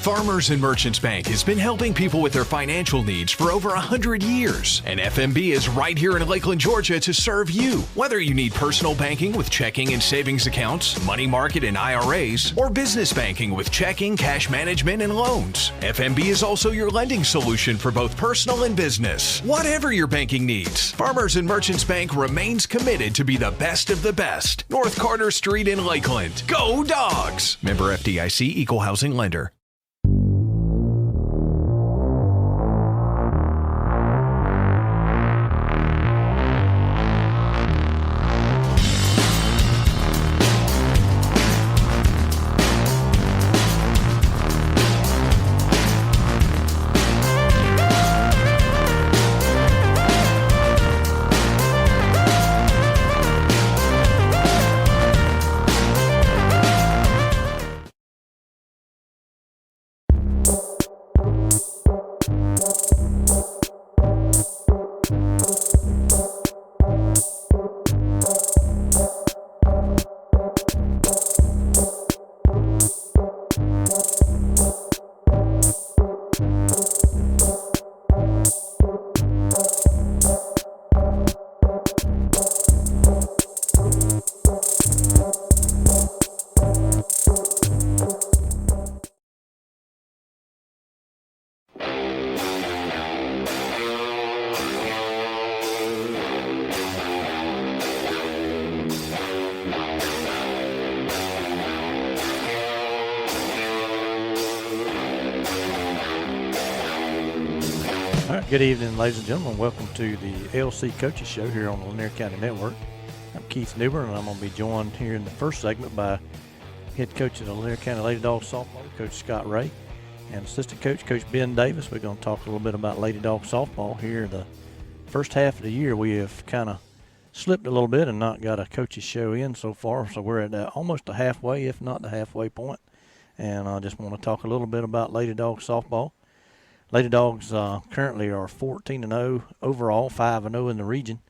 Farmers and Merchants Bank has been helping people with their financial needs for over 100 years. And FMB is right here in Lakeland, Georgia to serve you. Whether you need personal banking with checking and savings accounts, money market and IRAs, or business banking with checking, cash management, and loans, FMB is also your lending solution for both personal and business. Whatever your banking needs, Farmers and Merchants Bank remains committed to be the best of the best. North Carter Street in Lakeland. Go Dogs! Member FDIC, Equal Housing Lender. Good evening, ladies and gentlemen. Welcome to the LC Coaches Show here on the Lanier County Network. I'm Keith Newber, and I'm going to be joined here in the first segment by head coach of the Lanier County Lady Dog Softball, Coach Scott Ray, and assistant coach, Coach Ben Davis. We're going to talk a little bit about Lady Dog Softball here. The first half of the year, we have kind of slipped a little bit and not got a coaches show in so far, so we're at almost the halfway, if not the halfway point. And I just want to talk a little bit about Lady Dog Softball. Lady Dogs currently are 14-0 overall, 5-0 in the region,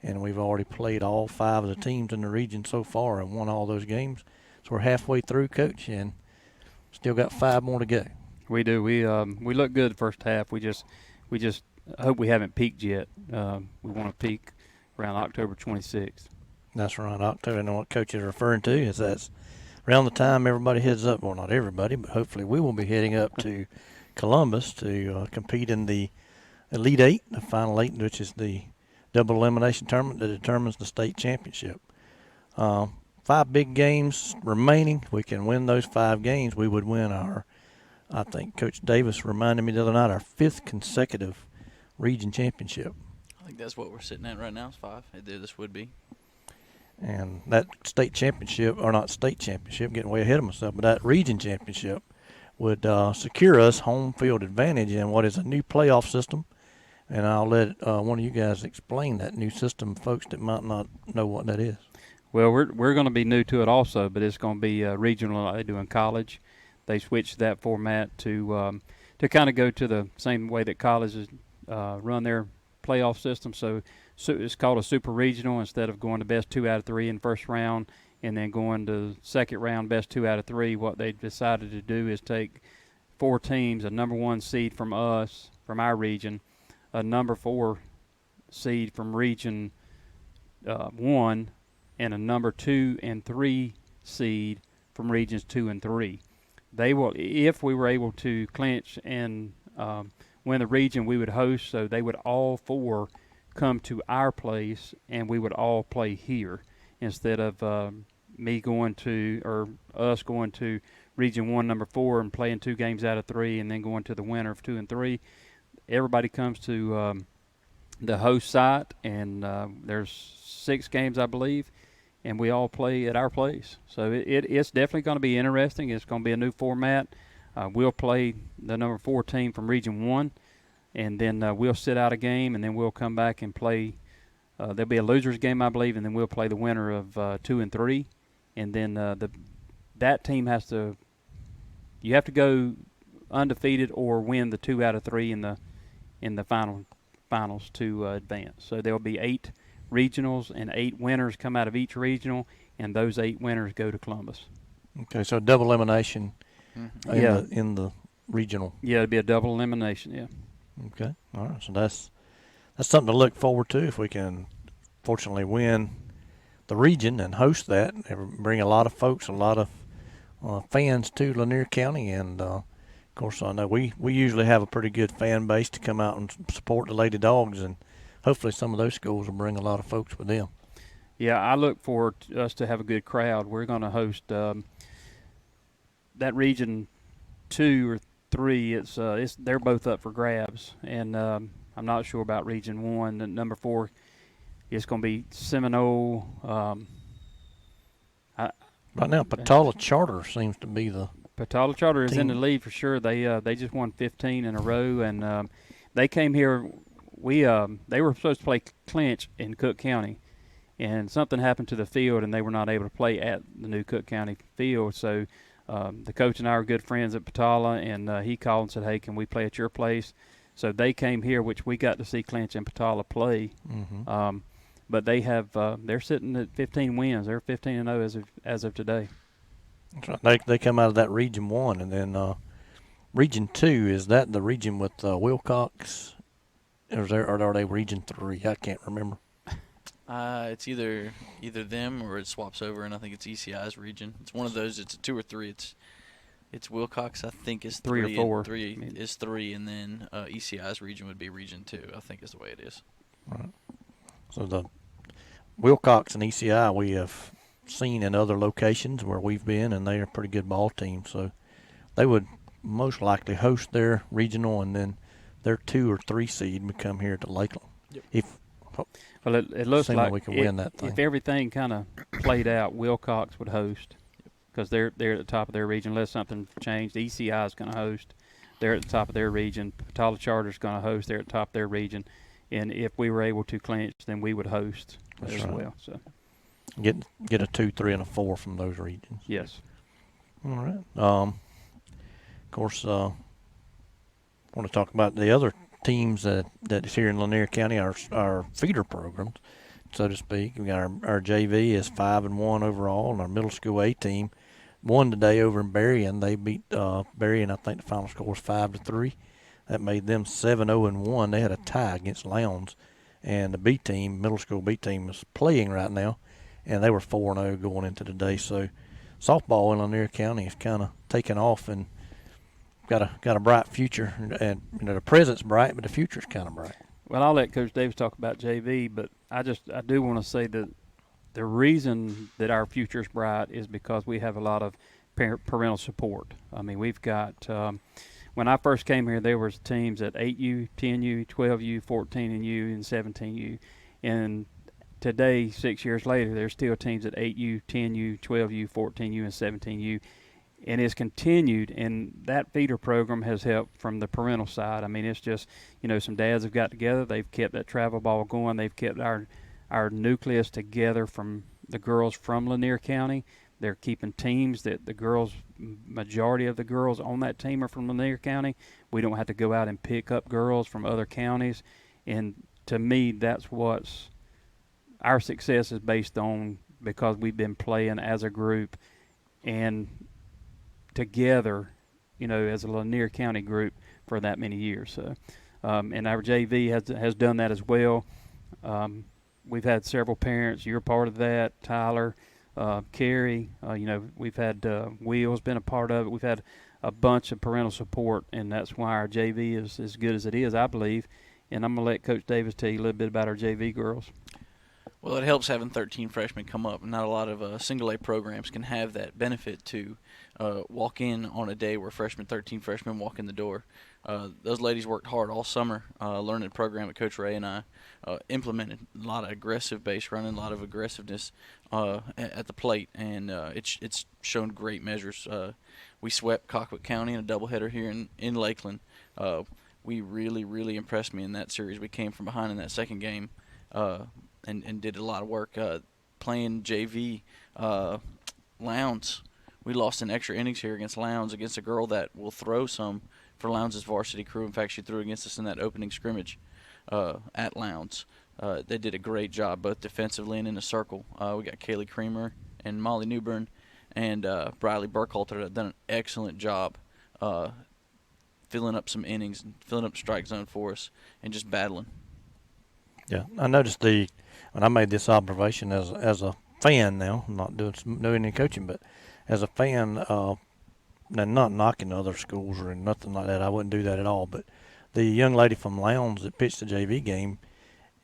and we've already played all 5 of the teams in the region so far and won all those games. So we're halfway through, Coach, and still got 5 more to go. We do. We look good the first half. We just hope we haven't peaked yet. We want to peak around October 26th. That's right, October. And what Coach is referring to is that's around the time everybody heads up. Well, not everybody, but hopefully we will be heading up to Columbus to compete in the Elite Eight, the Final Eight, which is the double elimination tournament that determines the state championship. 5 big games remaining. If we can win those 5 games, we would win our, I think Coach Davis reminded me the other night, our 5th consecutive region championship. I think that's what we're sitting at right now is 5. This would be. And that state championship, or not state championship, getting way ahead of myself, but that region championship would secure us home field advantage in what is a new playoff system. And I'll let one of you guys explain that new system, folks that might not know what that is. Well, we're going to be new to it also, but it's going to be regional like they do in college. They switched that format to kind of go to the same way that colleges run their playoff system. So it's called a super regional instead of going to best 2 out of 3 in first round. And then going to second round, best 2 out of 3, what they decided to do is take 4 teams, a number 1 seed from us, from our region, a number 4 seed from region 1, and a number 2 and 3 seed from regions 2 and 3. They will, if we were able to clinch and win the region, we would host, so they would all 4 come to our place, and we would all play here, instead of me going to, or us going to Region 1, number 4, and playing 2 games out of 3, and then going to the winner of 2 and 3. Everybody comes to the host site, and there's 6 games, I believe, and we all play at our place. So it's definitely going to be interesting. It's going to be a new format. We'll play the number 4 team from Region 1, and then we'll sit out a game, and then we'll come back and play. There'll be a loser's game, I believe, and then we'll play the winner of 2 and 3. And then that team has to – you have to go undefeated or win the 2 out of 3 in the finals to advance. So there will be 8 regionals, and 8 winners come out of each regional, and those 8 winners go to Columbus. Okay, so double elimination in regional. Yeah, it'd be a double elimination. Yeah. Okay. All right. So that's something to look forward to if we can fortunately win the region and host that. Bring a lot of folks, a lot of fans to Lanier County, and of course I know we usually have a pretty good fan base to come out and support the Lady Dogs, and hopefully some of those schools will bring a lot of folks with them. Yeah, I look forward to us to have a good crowd. We're going to host that region 2 or 3. It's they're both up for grabs, and I'm not sure about region 1. The number 4 is going to be Seminole. Right now, Patala Charter seems to be the Patala Charter is in the team. lead for sure. They just won 15 in a row, and they came here. They were supposed to play clinch in Cook County, and something happened to the field, and they were not able to play at the new Cook County field. So the coach and I are good friends at Patala, and he called and said, "Hey, can we play at your place?" So they came here, which we got to see Clinch and Patala play. Mm-hmm. But they're sitting at 15 wins. They're 15-0 as of today. That's right. They come out of that region 1, and then region 2, is that the region with Wilcox, or are they region 3? I can't remember. It's either them or it swaps over, and I think it's ECI's region. It's one of those. It's a 2 or 3. It's Wilcox, I think, is 3 or 4. 3 is 3, and then ECI's region would be region 2. I think is the way it is. Right. So the Wilcox and ECI we have seen in other locations where we've been, and they are a pretty good ball team. So they would most likely host their regional, and then their 2 or 3 seed would come here to Lakeland. Yep. Well, it looks like we can win that thing. If everything kind of played out, Wilcox would host because they're at the top of their region. Unless something changed, ECI is going to host. They're at the top of their region. Patala Charter is going to host. They're at the top of their region. And if we were able to clinch, then we would host as well. So get a 2, 3, and a 4 from those regions. yes. All right. Of course, want to talk about the other teams that is here in Lanier County, our feeder programs, so to speak. We got our JV is 5-1 overall, and our middle school A team won today over in Berrien. They beat Berrien. I think the final score was 5-3. That made them 7-0-1. They had a tie against Lowndes, and the B team, middle school B team, is playing right now, and they were 4-0 going into today. So softball in Lanier County is kind of taking off and got a bright future. And the present's bright, but the future's kind of bright. Well, I'll let Coach Davis talk about JV, but I do want to say that the reason that our future is bright is because we have a lot of parental support. I mean, we've got when I first came here, there was teams at 8U, 10U, 12U, 14U, and 17U. And today, 6 years later, there's still teams at 8U, 10U, 12U, 14U, and 17U. And it's continued, and that feeder program has helped from the parental side. I mean, it's just, some dads have got together. They've kept that travel ball going. They've kept our nucleus together from the girls from Lanier County. They're keeping teams that the girls, majority of the girls on that team are from Lanier County. We don't have to go out and pick up girls from other counties. And to me, that's what's our success is based on, because we've been playing as a group and together, as a Lanier County group for that many years. So, and our JV has done that as well. We've had several parents. You're part of that, Tyler. Carrie, we've had Will's been a part of it. We've had a bunch of parental support, and that's why our JV is as good as it is, I believe. And I'm going to let Coach Davis tell you a little bit about our JV girls. Well, it helps having 13 freshmen come up. Not a lot of single-A programs can have that benefit to walk in on a day where 13 freshmen walk in the door. Those ladies worked hard all summer learning the program that Coach Ray and I implemented. A lot of aggressive base running, a lot of aggressiveness at the plate, and it's shown great measures. We swept Colquitt County in a doubleheader here in Lakeland. We really, really impressed me in that series. We came from behind in that second game and did a lot of work playing JV. Lowndes, we lost in extra innings here against Lowndes, against a girl that will throw some for Lowndes' varsity crew. In fact, she threw against us in that opening scrimmage at Lowndes. They did a great job both defensively and in the circle. We got Kaylee Creamer and Molly Newbern and Briley Burkhalter that have done an excellent job filling up some innings and filling up strike zone for us and just battling. Yeah, I noticed when I made this observation as a fan now, I'm not doing any coaching, but as a fan, and not knocking other schools or nothing like that, I wouldn't do that at all. But the young lady from Lowndes that pitched the JV game,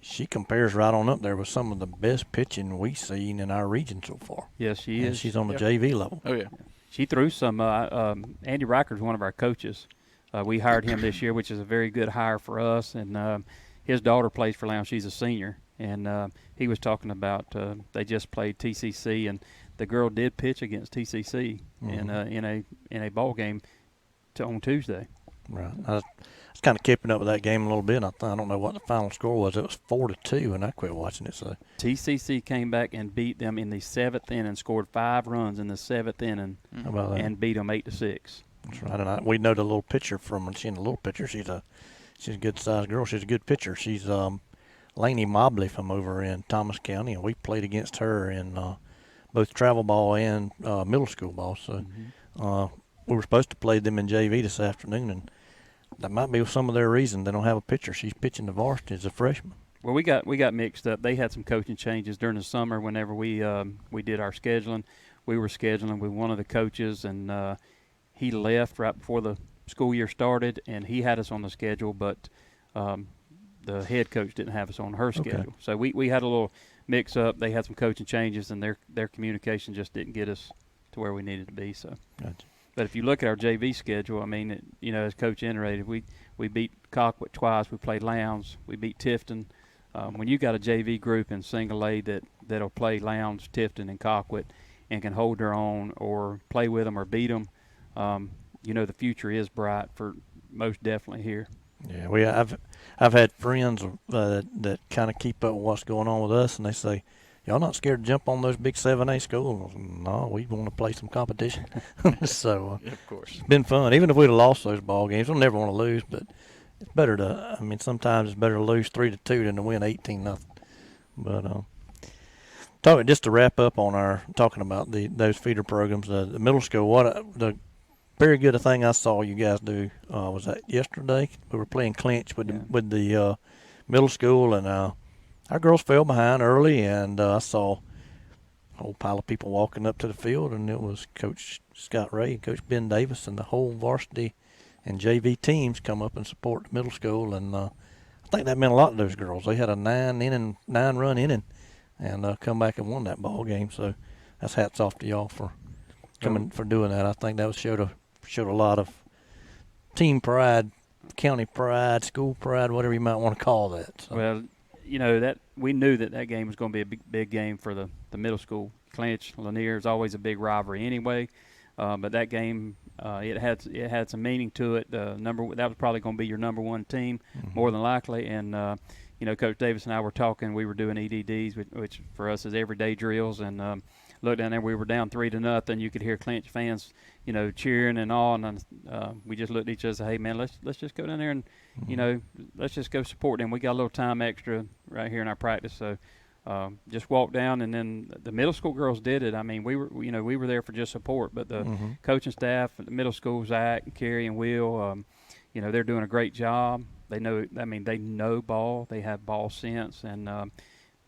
she compares right on up there with some of the best pitching we've seen in our region so far. Yes, she and is. She's on the JV level. Oh, yeah. She threw some. Andy Reicher's one of our coaches. We hired him this year, which is a very good hire for us. And his daughter plays for Lowndes. She's a senior. And he was talking about they just played TCC, and the girl did pitch against TCC in a ball game on Tuesday. Right. I was kind of keeping up with that game a little bit. I don't know what the final score was. It was 4-2, and I quit watching it. So TCC came back and beat them in the 7th inning, scored 5 runs in the 7th inning, how about that? and beat them 8-6. That's right. And we know the little pitcher from. She's a little pitcher. She's a good sized girl. She's a good pitcher. She's Lanier Mobley from over in Thomas County, and we played against her in both travel ball and middle school ball. So we were supposed to play them in JV this afternoon, and that might be some of their reason they don't have a pitcher. She's pitching the varsity as a freshman. Well, we got mixed up. They had some coaching changes during the summer. Whenever we did our scheduling, we were scheduling with one of the coaches, and he left right before the school year started, and he had us on the schedule, but the head coach didn't have us on her schedule. Okay. So we had a little mix-up. They had some coaching changes, and their communication just didn't get us to where we needed to be. So, Gotcha. But if you look at our JV schedule, I mean, as Coach iterated, we beat Colquitt twice. We played Lowndes. We beat Tifton. When you got a JV group in single A that'll play Lowndes, Tifton, and Colquitt and can hold their own or play with them or beat them, the future is bright for most definitely here. Yeah, I've had friends that kind of keep up with what's going on with us, and they say, "Y'all not scared to jump on those big 7A schools?" No, we want to play some competition. So Yeah, of course. it's been fun. Even if we'd have lost those ball games, we'll never want to lose. But it's better to. I mean, sometimes it's better to lose 3-2 than to win 18-0. But just to wrap up on talking about those feeder programs, the middle school. The very good thing I saw you guys do was that yesterday we were playing clinch with the middle school, and our girls fell behind early, and I saw a whole pile of people walking up to the field, and it was Coach Scott Ray, Coach Ben Davis, and the whole varsity and JV teams come up and support the middle school, and I think that meant a lot to those girls. They had a 9-run inning, and come back and won that ball game. So that's hats off to y'all for doing that. I think that showed a lot of team pride, county pride, school pride, whatever you might want to call that. So. Well, that we knew that game was going to be a big game for the middle school. Clinch, Lanier is always a big rivalry anyway, but that game it had some meaning to it. That was probably going to be your number one team, more than likely. And Coach Davis and I were talking. We were doing EDDs, which for us is everyday drills, and looked down there. We were down 3-0. You could hear Clinch fans, cheering and all. And we just looked at each other and said, "Hey, man, let's just go down there and, let's just go support them. We got a little time extra right here in our practice." So just walked down, and then the middle school girls did it. I mean, we were there for just support, but the coaching staff at the middle school, Zach and Carrie and Will, they're doing a great job. They know ball. They have ball sense, and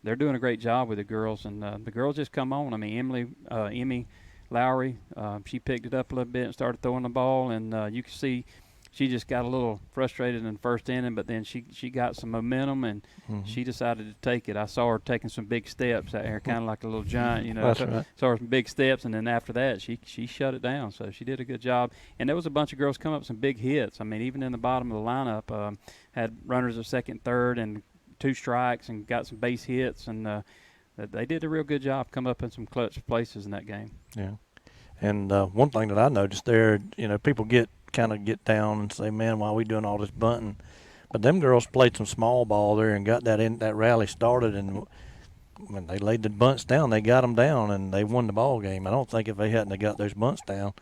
they're doing a great job with the girls. And the girls just come on. I mean, Emmy Lowry, she picked it up a little bit and started throwing the ball, and you can see she just got a little frustrated in the first inning, but then she got some momentum, and she decided to take it. I saw her taking some big steps out there, kind of like a little giant, That's right. Saw her some big steps, and then after that, she shut it down. So she did a good job. And there was a bunch of girls come up with some big hits. I mean, even in the bottom of the lineup, had runners at second, third, and 2 strikes, and got some base hits, and they did a real good job, come up in some clutch places in that game. Yeah. And one thing that I noticed there, people kind of get down and say, "Man, why are we doing all this bunting?" But them girls played some small ball there and got that rally started, and when they laid the bunts down, they got them down and they won the ball game. I don't think if they hadn't have got those bunts down,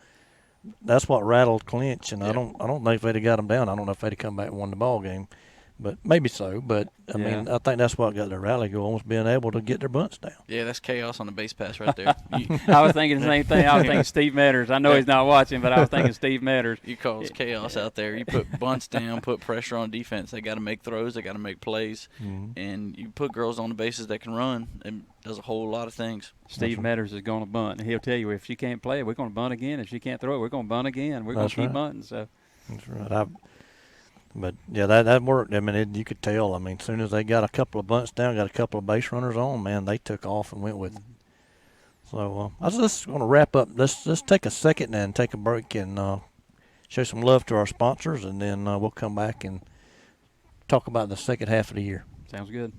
that's what rattled Clinch. And yeah. I don't think if they'd have got them down, I don't know if they'd have come back and won the ball game. But maybe so. But I mean, I think that's what got their rally going, was being able to get their bunts down. Yeah, that's chaos on the base pass right there. I was thinking the same thing. I was thinking Steve Metters. I know he's not watching, but I was thinking Steve Metters. You cause chaos out there. You put bunts down, put pressure on defense. They got to make throws. They got to make plays. And you put girls on the bases that can run. It does a whole lot of things. Steve Metters is going to bunt, and he'll tell you if she can't play it, we're going to bunt again. If she can't throw it, we're going to bunt again. We're going to keep bunting. So that's right. But yeah, that worked. I mean, you could tell. I mean, as soon as they got a couple of bunts down, got a couple of base runners on, man, they took off and went with it. So I was just going to wrap up. Let's take a second and take a break and show some love to our sponsors, and then we'll come back and talk about the second half of the year. sounds good.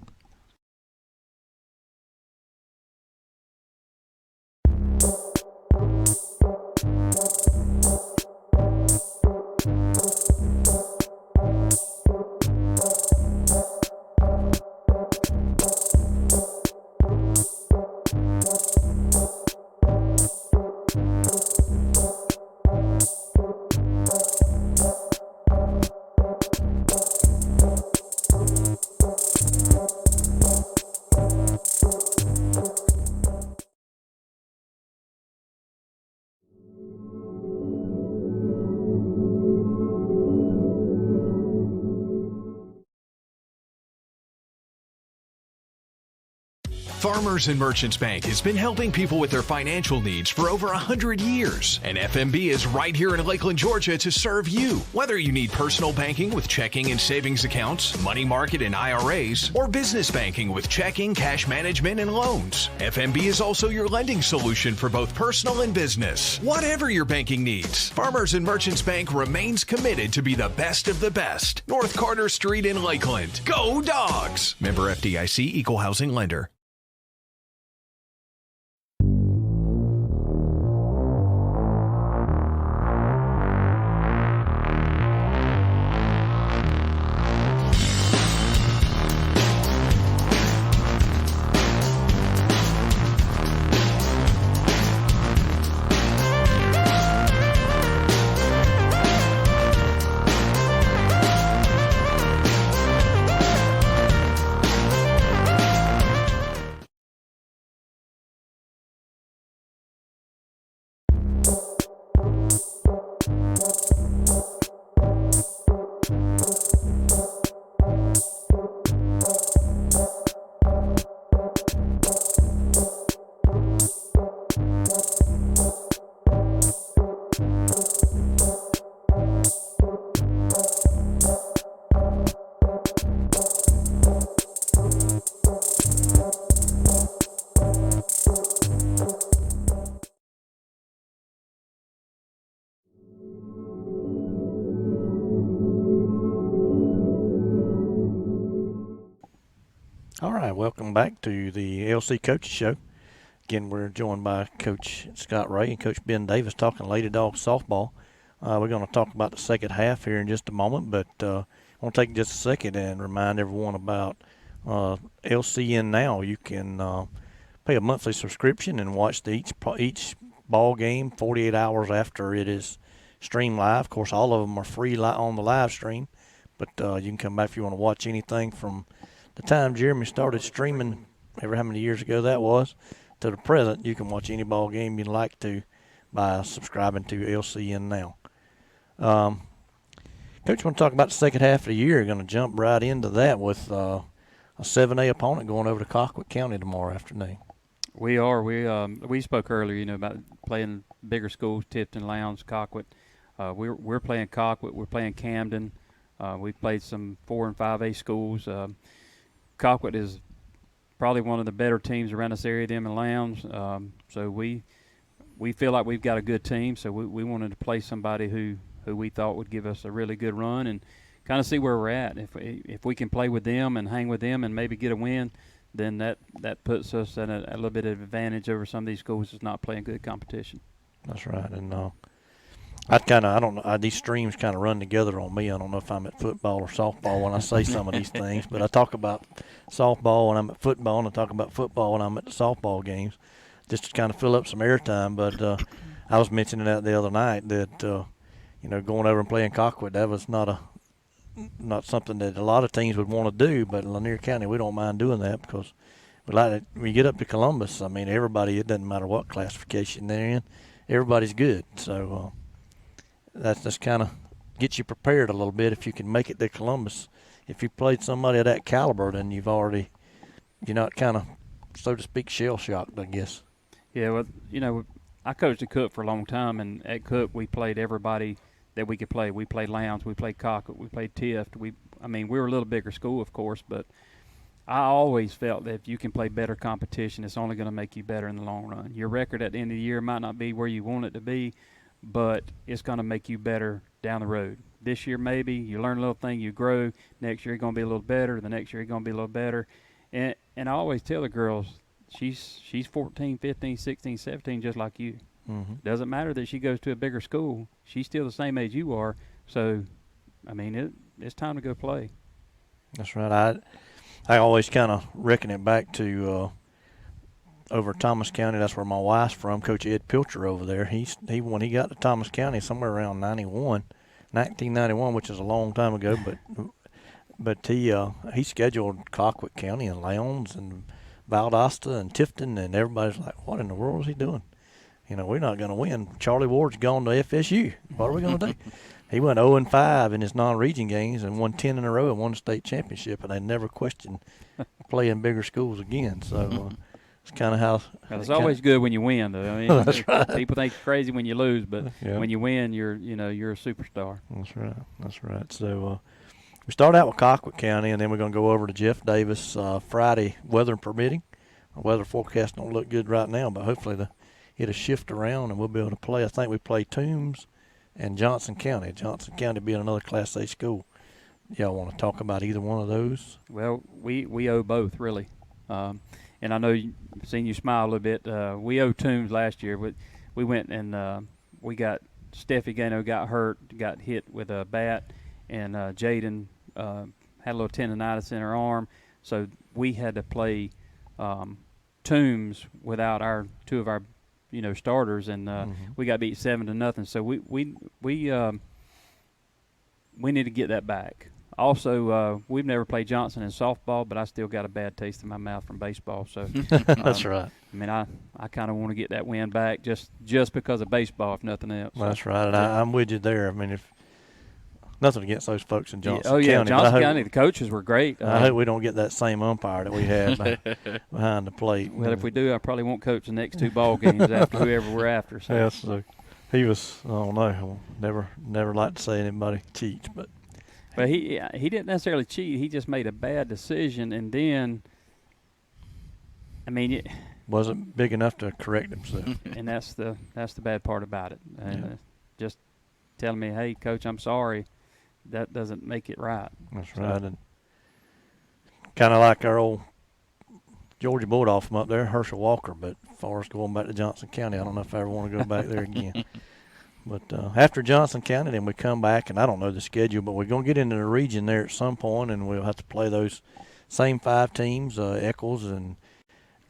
Farmers and Merchants Bank has been helping people with their financial needs for over 100 years. And FMB is right here in Lakeland, Georgia to serve you. Whether you need personal banking with checking and savings accounts, money market and IRAs, or business banking with checking, cash management, and loans, FMB is also your lending solution for both personal and business. Whatever your banking needs, Farmers and Merchants Bank remains committed to be the best of the best. North Carter Street in Lakeland. Go Dogs! Member FDIC, Equal Housing Lender. All right, welcome back to the LC Coaches Show. Again, we're joined by Coach Scott Ray and Coach Ben Davis talking Lady Dogs softball. We're going to talk about the second half here in just a moment, but I want to take just a second and remind everyone about LCN Now. You can pay a monthly subscription and watch each ball game 48 hours after it is streamed live. Of course, all of them are free on the live stream, but you can come back if you want to watch anything from the time Jeremy started streaming, ever how many years ago that was, to the present. You can watch any ball game you'd like to by subscribing to LCN Now. Coach, want to talk about the second half of the year. Going to jump right into that with a 7A opponent going over to Colquitt County tomorrow afternoon. We are. We spoke earlier, about playing bigger schools, Tipton, Lowndes, Colquitt. We're playing Colquitt. We're playing Camden. We've played some 4 and 5A schools. Colquitt is probably one of the better teams around this area, them and Lowndes. So we feel like we've got a good team. So we wanted to play somebody who we thought would give us a really good run and kind of see where we're at. If we can play with them and hang with them and maybe get a win, then that puts us at a little bit of advantage over some of these schools that's not playing good competition. That's right. And I don't know. These streams kind of run together on me. I don't know if I'm at football or softball when I say some of these things, but I talk about softball when I'm at football, and I talk about football when I'm at the softball games, just to kind of fill up some airtime. But I was mentioning that the other night that going over and playing Colquitt, that was not not something that a lot of teams would want to do, but in Lanier County, we don't mind doing that because we like it. When you get up to Columbus, I mean, everybody, it doesn't matter what classification they're in, everybody's good. So that's just kind of gets you prepared a little bit if you can make it to Columbus. If you played somebody of that caliber, then you're not kind of, so to speak, shell-shocked, I guess. Yeah, well, I coached at Cook for a long time, and at Cook we played everybody that we could play. We played Lowndes, we played Cockett, we played Tift. We were a little bigger school, of course, but I always felt that if you can play better competition, it's only going to make you better in the long run. Your record at the end of the year might not be where you want it to be, but it's going to make you better down the road. This year maybe you learn a little thing, you grow. Next year you're going to be a little better. The next year you're going to be a little better. And I always tell the girls, she's 14, 15, 16, 17, just like you. Mm-hmm. Doesn't matter that she goes to a bigger school. She's still the same age you are. So, it's time to go play. That's right. I always kind of reckon it back to over Thomas County. That's where my wife's from. Coach Ed Pilcher over there. He when he got to Thomas County somewhere around 1991, which is a long time ago. But he scheduled Cockwood County and Lowndes and Valdosta and Tifton, and everybody's like, "What in the world is he doing? We're not going to win. Charlie Ward's gone to FSU. What are we going to do?" He went 0-5 in his non-region games and won 10 in a row and won the state championship, and they never questioned playing bigger schools again. So it's kind of how. Well, it's always good when you win, though. That's right. People think it's crazy when you lose, but yeah. when you win, you're a superstar. That's right. So we start out with Cockwood County, and then we're going to go over to Jeff Davis Friday, weather permitting. The weather forecast don't look good right now, but hopefully it'll shift around and we'll be able to play. I think we play Toombs and Johnson County. Johnson County being another Class A school. Y'all want to talk about either one of those? Well, we owe both, really. And I know seen you smile a little bit. We owe Toombs last year. We went and we got Steffi Gano got hurt, got hit with a bat, and Jaden had a little tendonitis in her arm. So we had to play Toombs without two of our starters, and we got beat 7-0. So we need to get that back. Also, we've never played Johnson in softball, but I still got a bad taste in my mouth from baseball. So that's right. I kind of want to get that win back just because of baseball, if nothing else. That's right. And I'm with you there. if nothing against those folks in Johnson County. Johnson County, the coaches were great. I hope we don't get that same umpire that we had behind the plate. Well, if we do, I probably won't coach the next two ball games after whoever we're after. So. Yes, so he was. I don't know. Never like to say anybody cheats, but he didn't necessarily cheat. He just made a bad decision, and then wasn't big enough to correct himself. And that's the bad part about it. Just telling me, "Hey, coach, I'm sorry." That doesn't make it right. That's right. And kind of like our old Georgia Bulldog from up there, Herschel Walker. But as far as going back to Johnson County, I don't know if I ever want to go back there again. But after Johnson County, then we come back, and I don't know the schedule, but we're going to get into the region there at some point, and we'll have to play those same 5 teams, Eccles and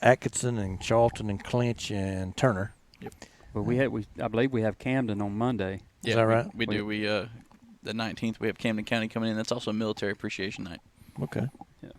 Atkinson and Charlton and Clinch and Turner. Yep. Well, I believe we have Camden on Monday. Yeah, is that right? We do. The 19th, we have Camden County coming in. That's also Military Appreciation Night. Okay. Yeah.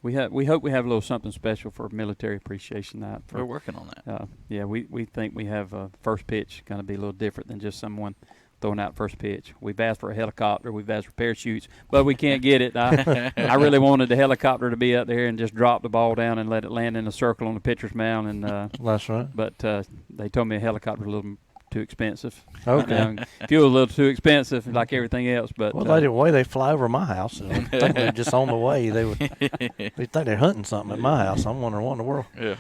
We hope we have a little something special for Military Appreciation Night. We're working on that. We think we have first pitch going to be a little different than just someone throwing out first pitch. We've asked for a helicopter. We've asked for parachutes, but we can't get it. I really wanted the helicopter to be up there and just drop the ball down and let it land in a circle on the pitcher's mound. And that's right. But they told me a helicopter was a little too expensive. Okay. Fuel a little too expensive, like everything else. But the way they fly over my house, I think they're just on the way. They think they're hunting something at my house. I'm wondering what in the world. Yeah.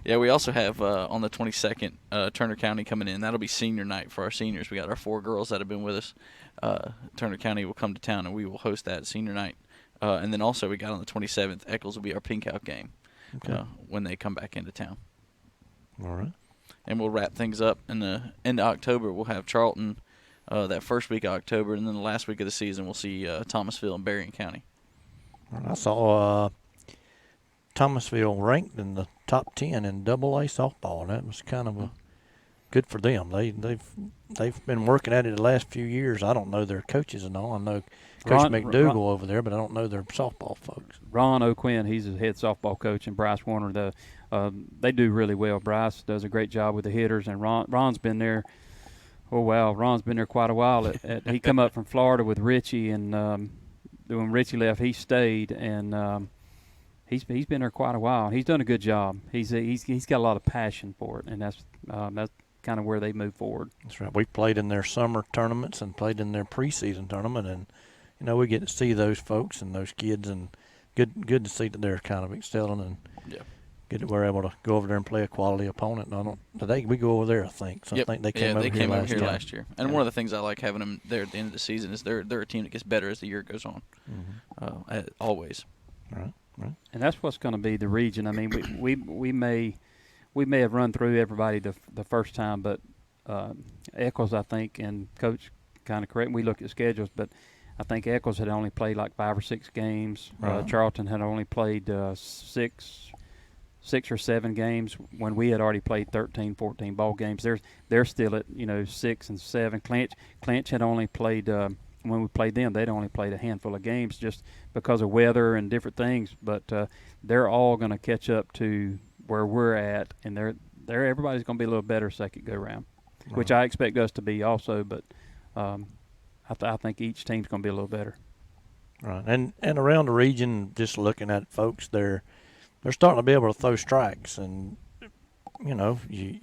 Yeah, we also have on the 22nd Turner County coming in. That'll be senior night for our seniors. We got our 4 girls that have been with us. Turner County will come to town, and we will host that senior night. And then also we got on the 27th, Eccles will be our pink out game when they come back into town. All right. And we'll wrap things up in the end of October. We'll have Charlton that first week of October, and then the last week of the season we'll see Thomasville and Berrien County. I saw Thomasville ranked in the top 10 in AA softball. That was kind of good for them. They've been working at it the last few years. I don't know their coaches and all. I know Coach McDougal over there, but I don't know their softball folks. Ron O'Quinn, he's the head softball coach, and Bryce Warner. They do really well. Bryce does a great job with the hitters, and Ron's been there. Oh wow, Ron's been there quite a while. He come up from Florida with Richie, and when Richie left, he stayed, and he's been there quite a while. He's done a good job. He's got a lot of passion for it, and that's kind of where they move forward. That's right. We played in their summer tournaments and played in their preseason tournament, and we get to see those folks and those kids, and good to see that they're kind of excelling, and good that we're able to go over there and play a quality opponent. Today we go over there, I think. So I think they came over here last year. And one of the things I like having them there at the end of the season is they're a team that gets better as the year goes on, always. Right. And that's what's going to be the region. I mean, we may have run through everybody the first time, but Eccles, I think, and Coach kind of correct. We look at schedules, but I think Eccles had only played like 5 or 6 games. Right. Charlton had only played 6 or 7 games when we had already played 13, 14 ball games. They're still at 6 and 7. Clinch had only played when we played them. They'd only played a handful of games just because of weather and different things. But they're all going to catch up to where we're at, and everybody's going to be a little better second go round, which I expect us to be also. But I think each team's going to be a little better. Right, and around the region, just looking at folks, they're starting to be able to throw strikes, and you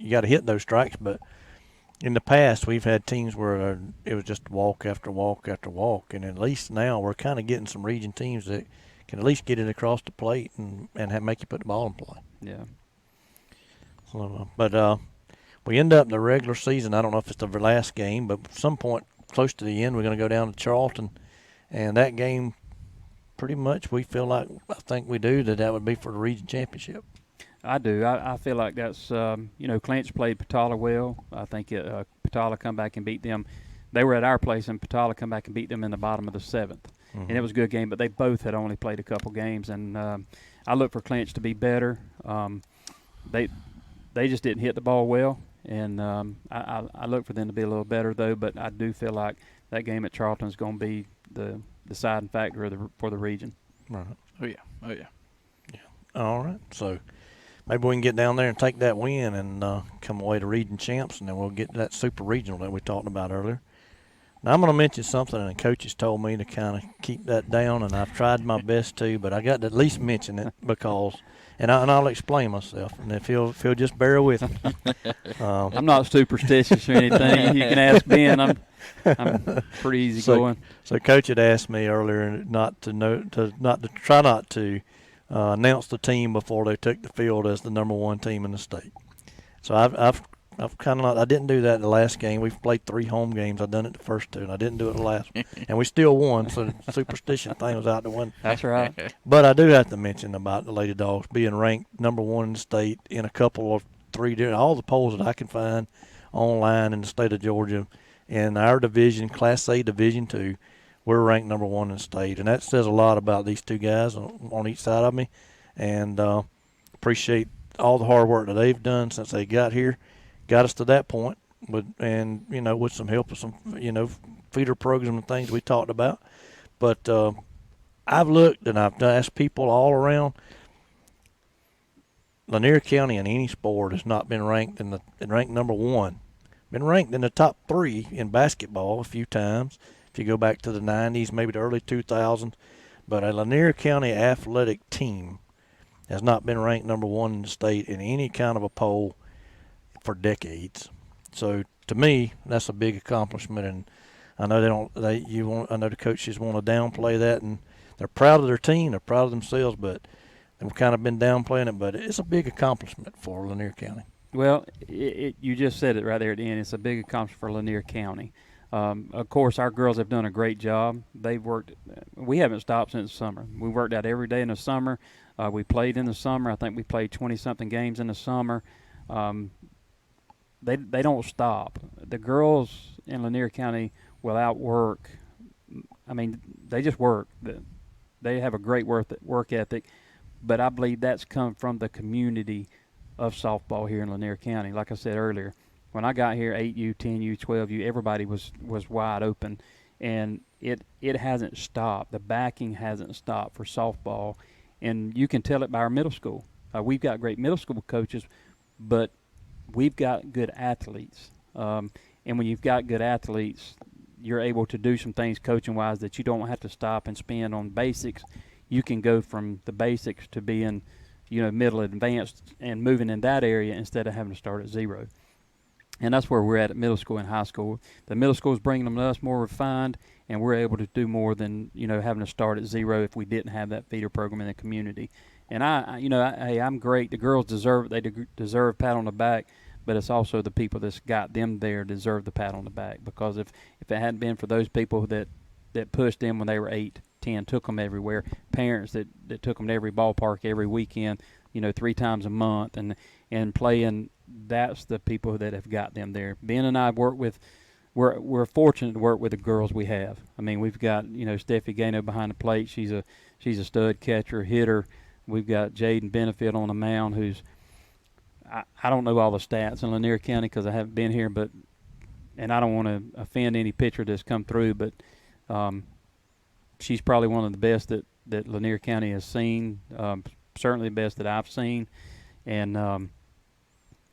got to hit those strikes. But in the past, we've had teams where it was just walk after walk after walk, and at least now we're kind of getting some region teams that can at least get it across the plate and make you put the ball in play. Yeah. So, but we end up the regular season. I don't know if it's the last game, but at some point close to the end, we're going to go down to Charlton, and that game, pretty much, we feel like, I think we do, that would be for the region championship. I do. I feel like that's, Clinch played Patala well. I think Patala come back and beat them. They were at our place, and Patala come back and beat them in the bottom of the 7th. Mm-hmm. And it was a good game, but they both had only played a couple games. And I look for Clinch to be better. They just didn't hit the ball well. And I look for them to be a little better, though. But I do feel like that game at Charlton is going to be the deciding factor for the region. Right. Oh, yeah. All right. So maybe we can get down there and take that win and come away to region champs, and then we'll get to that super regional that we talked about earlier. Now, I'm going to mention something, and the coaches told me to kind of keep that down, and I've tried my best to, but I got to at least mention it because – and I'll explain myself, and if he'll just bear with me. I'm not superstitious or anything. You can ask Ben. I'm pretty easy going. So Coach had asked me earlier not to try not to announce the team before they took the field as the number 1 team in the state. So I've kind of I didn't do that in the last game. We've played 3 home games. I've done it the first 2, and I didn't do it the last one. And we still won, so the superstition thing was out the window. That's right. But I do have to mention about the Lady Dogs being ranked number 1 in the state in a couple of 3 different, all the polls that I can find online in the state of Georgia. In our division, Class A Division II, we're ranked number 1 in the state. And that says a lot about these 2 guys on each side of me. And appreciate all the hard work that they've done since they got here. Got us to that point, with some help of some, feeder program and things we talked about. But I've looked and I've asked people all around. Lanier County in any sport has not been ranked ranked number 1. Been ranked in the top 3 in basketball a few times. If you go back to the 90s, maybe the early 2000s, but a Lanier County athletic team has not been ranked number 1 in the state in any kind of a poll for decades. So to me, that's a big accomplishment, and I know I know the coaches want to downplay that, and they're proud of their team, they're proud of themselves, but they've kind of been downplaying it. But it's a big accomplishment for Lanier County. Well, you just said it right there at the end. It's a big accomplishment for Lanier County. Of course, our girls have done a great job. They've worked. We haven't stopped since the summer. We worked out every day in the summer. We played in the summer. I think we played 20-something games in the summer. They don't stop. The girls in Lanier County will outwork. I mean, they just work. They have a great work ethic, but I believe that's come from the community of softball here in Lanier County. Like I said earlier, when I got here, 8U, 10U, 12U, everybody was wide open, and it hasn't stopped. The backing hasn't stopped for softball, and you can tell it by our middle school. We've got great middle school coaches, but we've got good athletes. And when you've got good athletes, you're able to do some things coaching-wise that you don't have to stop and spend on basics. You can go from the basics to being, middle advanced and moving in that area instead of having to start at zero. And that's where we're at middle school and high school. The middle school is bringing them to us more refined, and we're able to do more than, having to start at zero if we didn't have that feeder program in the community. And I'm great. The girls deserve it. They deserve a pat on the back, but it's also the people that's got them there deserve the pat on the back, because if it hadn't been for those people that pushed them when they were 8, 10, took them everywhere, parents that took them to every ballpark every weekend, 3 times a month, and playing, that's the people that have got them there. Ben and I work with, we're fortunate to work with the girls we have. I mean, we've got, Steffi Gano behind the plate. She's a stud catcher, hitter. We've got Jaden Benefield on the mound, who's, I don't know all the stats in Lanier County because I haven't been here, and I don't want to offend any pitcher that's come through, but she's probably one of the best that Lanier County has seen, certainly the best that I've seen. And,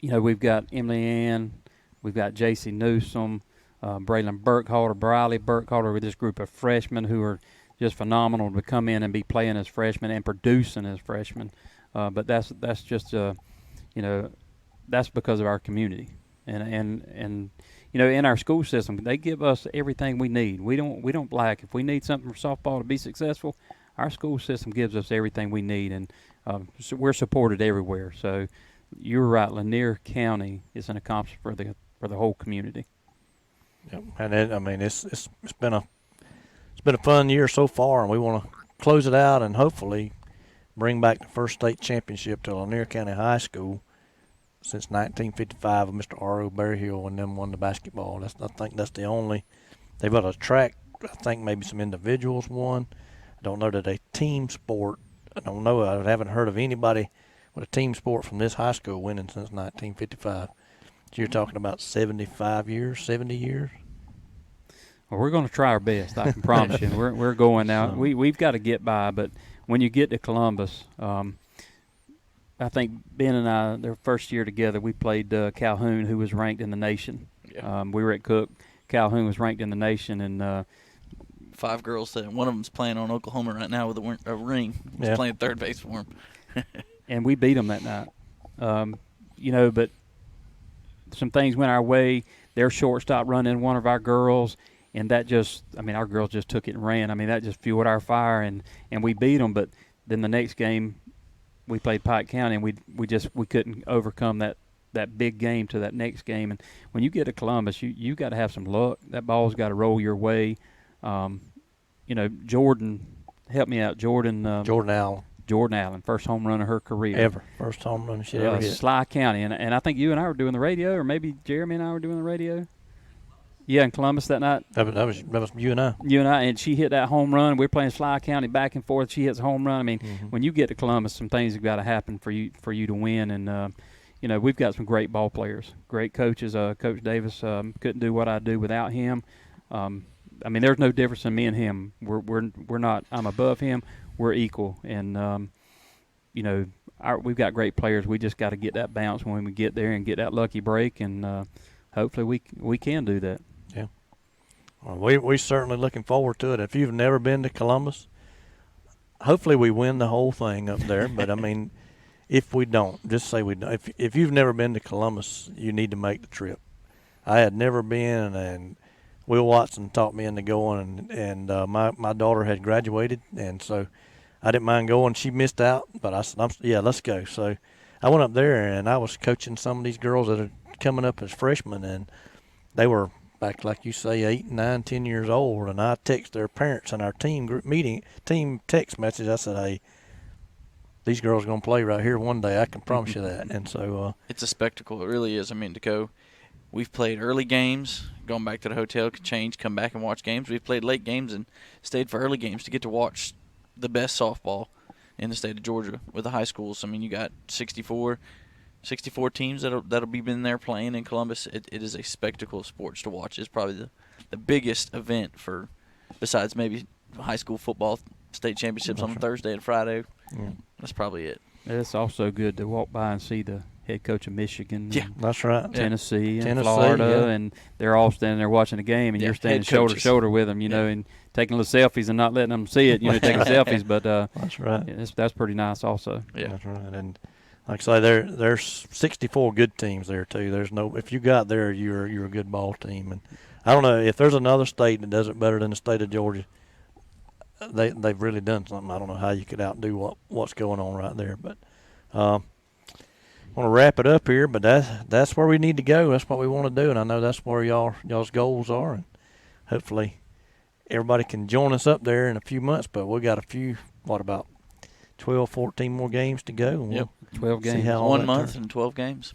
we've got Emily Ann, we've got J.C. Newsom, Braylon Burkhalter, Briley Burkhalter, with this group of freshmen who are just phenomenal to come in and be playing as freshmen and producing as freshmen. But that's just that's because of our community, and in our school system, they give us everything we need. We don't lack. If we need something for softball to be successful, our school system gives us everything we need, and so we're supported everywhere. So you're right. Lanier County is an accomplishment for the whole community. Yep. And it's been a fun year so far, and we want to close it out and hopefully bring back the first state championship to Lanier County High School since 1955 with Mr. R.O. Berryhill and them won the basketball. I think that's the only. They've got a track. I think maybe some individuals won. I don't know that a team sport. I don't know. I haven't heard of anybody with a team sport from this high school winning since 1955. So you're talking about 70 years. Well, we're going to try our best. I can promise you. We're going now. We've got to get by, but when you get to Columbus, I think Ben and I, their first year together, we played Calhoun, who was ranked in the nation. Yeah. We were at Cook. Calhoun was ranked in the nation, and 5 girls said one of them's playing on Oklahoma right now with a ring. He's playing third base for him. And we beat them that night. But some things went our way. Their shortstop running one of our girls, and that our girls just took it and ran. That just fueled our fire, and we beat them. But then the next game, we played Pike County, and we couldn't overcome that big game to that next game. And when you get to Columbus, you got to have some luck. That ball's got to roll your way. Jordan, help me out. Jordan Allen, first home run of her career. Ever. First home run she ever hit. Sly County. And I think you and I were doing the radio, or maybe Jeremy and I were doing the radio. Yeah, in Columbus that night. That was you and I. You and I, and she hit that home run. We're playing Sly County back and forth. She hits a home run. When you get to Columbus, some things have got to happen for you to win. And we've got some great ball players, great coaches. Coach Davis couldn't do what I do without him. There's no difference in me and him. We're not. I'm above him. We're equal. And we've got great players. We just got to get that bounce when we get there and get that lucky break. And hopefully we can do that. Yeah. Well, we're certainly looking forward to it. If you've never been to Columbus, hopefully we win the whole thing up there. But, if we don't, just say we don't. If you've never been to Columbus, you need to make the trip. I had never been, and Will Watson talked me into going, and my daughter had graduated, and so I didn't mind going. She missed out, but I said, yeah, let's go. So I went up there, and I was coaching some of these girls that are coming up as freshmen, and they were back, like you say, 8, 9, 10 years old, and I text their parents in our team group meeting, team text message. I said, hey, these girls are going to play right here one day. I can promise you that. And so it's a spectacle. It really is. To go. We've played early games, gone back to the hotel, could change, come back and watch games. We've played late games and stayed for early games to get to watch the best softball in the state of Georgia with the high schools. You got 64, 64 teams that'll be in there playing in Columbus. It is a spectacle of sports to watch. It's probably the biggest event for, besides maybe high school football state championships on Thursday and Friday. Yeah. That's probably it. It's also good to walk by and see the head coach of Michigan. Yeah, that's right. Tennessee and Tennessee, Florida, yeah. and they're all standing there watching the game, and Yeah, you're standing head shoulder to coaches. shoulder with them, and taking little selfies and not letting them see it, taking selfies. But That's right. that's pretty nice also. Yeah. That's right. And like I say, there's 64 good teams there too. There's no, if you got there, you're a good ball team. And I don't know if there's another state that does it better than the state of Georgia. They've really done something. I don't know how you could outdo what's going on right there. But I want to wrap it up here. But that's where we need to go. That's what we want to do. And I know that's where y'all's goals are. And hopefully everybody can join us up there in a few months. But we got a few, about 12, 14 more games to go. And Yep. 12 see games. how all 1 that month turns. and 12 games.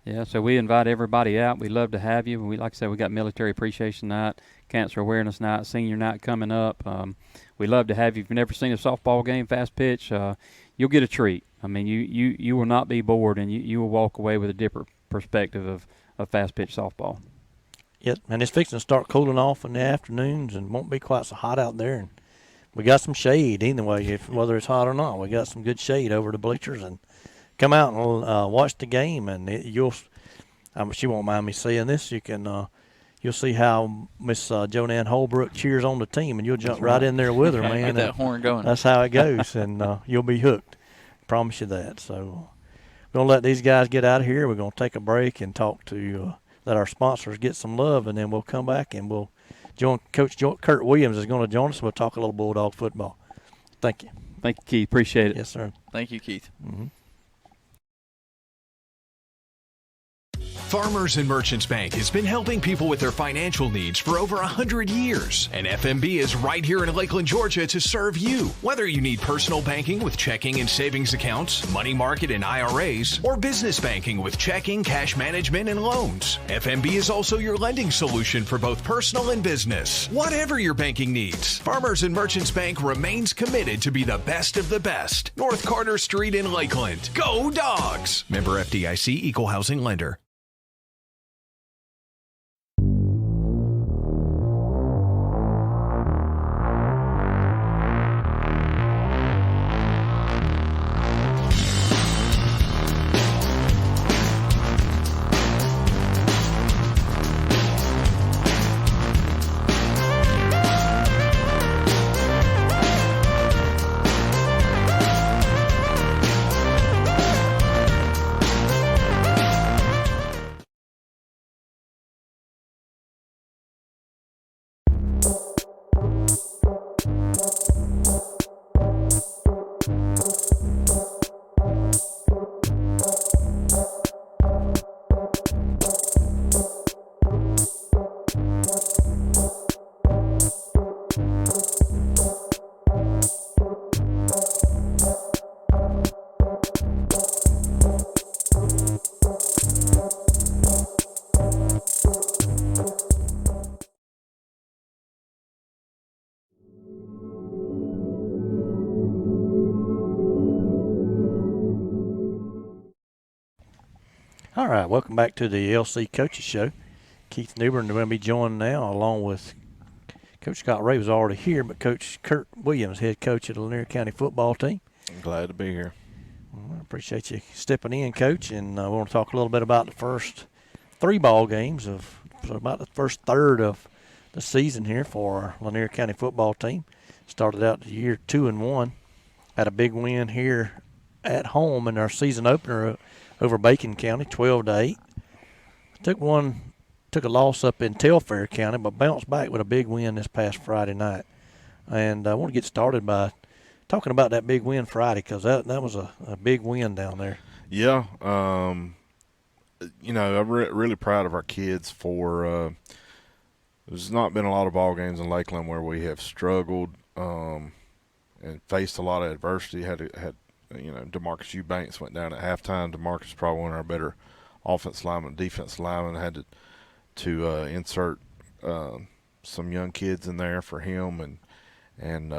Yeah, so we invite everybody out. We'd love to have you. Like I said, we got Military Appreciation Night, Cancer Awareness Night, Senior Night coming up. We'd love to have you. If you've never seen a softball game, fast pitch, you'll get a treat. I mean, you will not be bored, and you will walk away with a different perspective of fast pitch softball. Yep, and it's fixing to start cooling off in the afternoons and won't be quite so hot out there. And we got some shade either way, whether it's hot or not. We got some good shade over the bleachers, and come out and watch the game. And she won't mind me saying this. You'll see how Miss Joanne Holbrook cheers on the team, and you'll jump right in there with her, man. Get that horn going. That's how it goes, and you'll be hooked. Promise you that. So we're going to let these guys get out of here. We're going to take a break and talk to let our sponsors get some love, and then we'll come back and we'll join. Coach Kurt Williams is going to join us. We'll talk a little Bulldog football. Thank you. Thank you, Keith. Appreciate it. Yes, sir. Thank you, Keith. Mm-hmm. Farmers and Merchants Bank has been helping people with their financial needs for over 100 years. And FMB is right here in Lakeland, Georgia to serve you. Whether you need personal banking with checking and savings accounts, money market and IRAs, or business banking with checking, cash management, and loans, FMB is also your lending solution for both personal and business. Whatever your banking needs, Farmers and Merchants Bank remains committed to be the best of the best. North Carter Street in Lakeland. Go Dogs! Member FDIC, Equal Housing Lender. All right, welcome back to the LC Coaches Show. Keith Newbern going to be joined now, along with Coach Scott Ray was already here, but Coach Kurt Williams, head coach of the Lanier County football team. I'm glad to be here. Well, I appreciate you stepping in, Coach, and we want to talk a little bit about the first 3 ball games about the first third of the season here for our Lanier County football team. Started out the year 2-1, had a big win here at home in our season opener over Bacon County, 12-8. Took a loss up in Telfair County, but bounced back with a big win this past Friday night. And I want to get started by talking about that big win Friday, because that was a big win down there. Yeah, I'm really proud of our kids for there's not been a lot of ball games in Lakeland where we have struggled and faced a lot of adversity. Had DeMarcus Eubanks went down at halftime. DeMarcus is probably one of our better offense linemen, defense linemen. Had to insert some young kids in there for him, and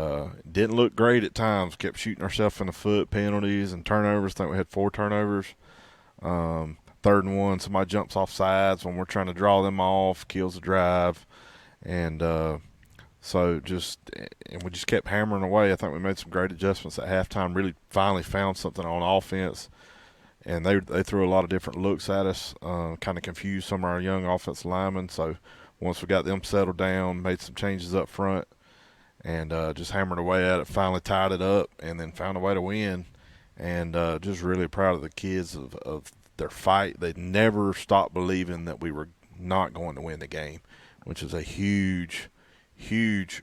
didn't look great at times. Kept shooting ourselves in the foot, penalties and turnovers. I think we had 4 turnovers. Third and 1, somebody jumps off sides when we're trying to draw them off, kills the drive. And so we just kept hammering away. I think we made some great adjustments at halftime, really finally found something on offense. And they threw a lot of different looks at us, kind of confused some of our young offensive linemen. So once we got them settled down, made some changes up front, and just hammered away at it, finally tied it up, and then found a way to win. And just really proud of the kids of their fight. They never stopped believing that we were not going to win the game, which is a huge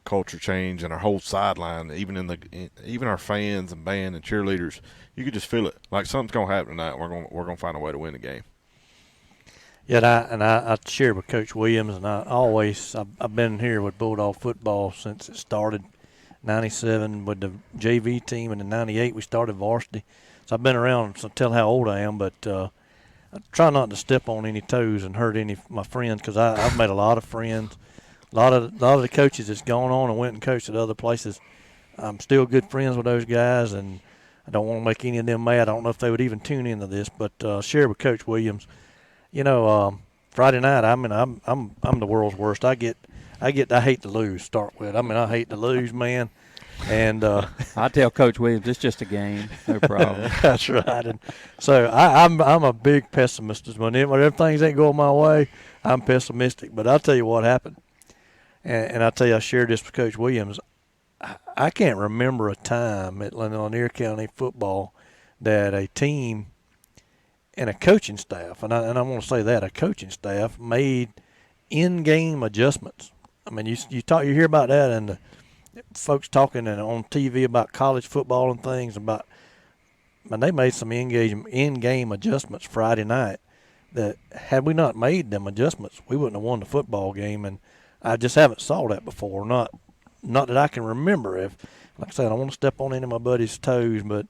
culture change in our whole sideline. Even our fans and band and cheerleaders, you could just feel it. Like something's gonna happen tonight. We're gonna find a way to win the game. Yeah, I shared with Coach Williams, and I've been here with Bulldog football since it started. 97 with the JV team, and in 98 we started varsity. So I've been around, so tell how old I am, but I try not to step on any toes and hurt any of my friends, because I've made a lot of friends. A lot of the coaches that's gone on and went and coached at other places, I'm still good friends with those guys, and I don't want to make any of them mad. I don't know if they would even tune into this, but share with Coach Williams. Friday night, I'm the world's worst. I hate to lose. Start with. I hate to lose, man. And I tell Coach Williams it's just a game, no problem. That's right. And so I'm a big pessimist. Whenever things ain't going my way, I'm pessimistic. But I'll tell you what happened. And I'll tell you, I shared this with Coach Williams. I can't remember a time at Lanier County football that a team and a coaching staff, and I want to say that, a coaching staff made in-game adjustments. I mean, you hear about that, and the folks talking on TV about college football and things about, and they made some in-game adjustments Friday night that had we not made them adjustments, we wouldn't have won the football game. And I just haven't saw that before. Not that I can remember. If, like I said, I don't want to step on any of my buddies' toes, but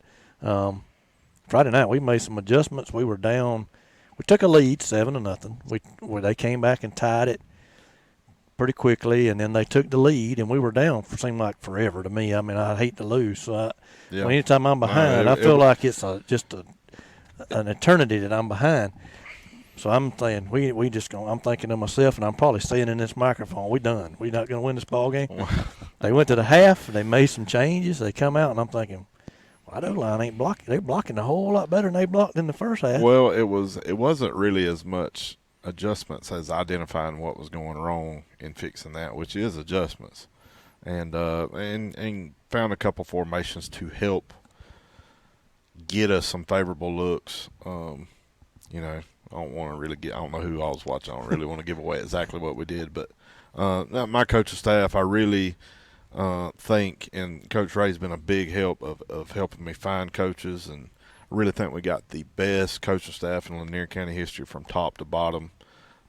Friday night we made some adjustments. We were down. We took a lead 7-0. They came back and tied it pretty quickly, and then they took the lead, and we were down for seemed like forever to me. I mean, I hate to lose, so anytime I'm behind, I feel like it's just an eternity that I'm behind. So I'm saying I'm thinking to myself, and I'm probably saying in this microphone, we done. We're not going to win this ball game. They went to the half. They made some changes. They come out, and I'm thinking, well, that line ain't blocking. They're blocking a whole lot better than they blocked in the first half. Well, it wasn't really as much adjustments as identifying what was going wrong and fixing that, which is adjustments, and found a couple formations to help get us some favorable looks. I don't want to really I don't know who I was watching. I don't really want to give away exactly what we did, but my coaching staff, I really think, and Coach Ray's been a big help of helping me find coaches, and I really think we got the best coaching staff in Lanier County history from top to bottom.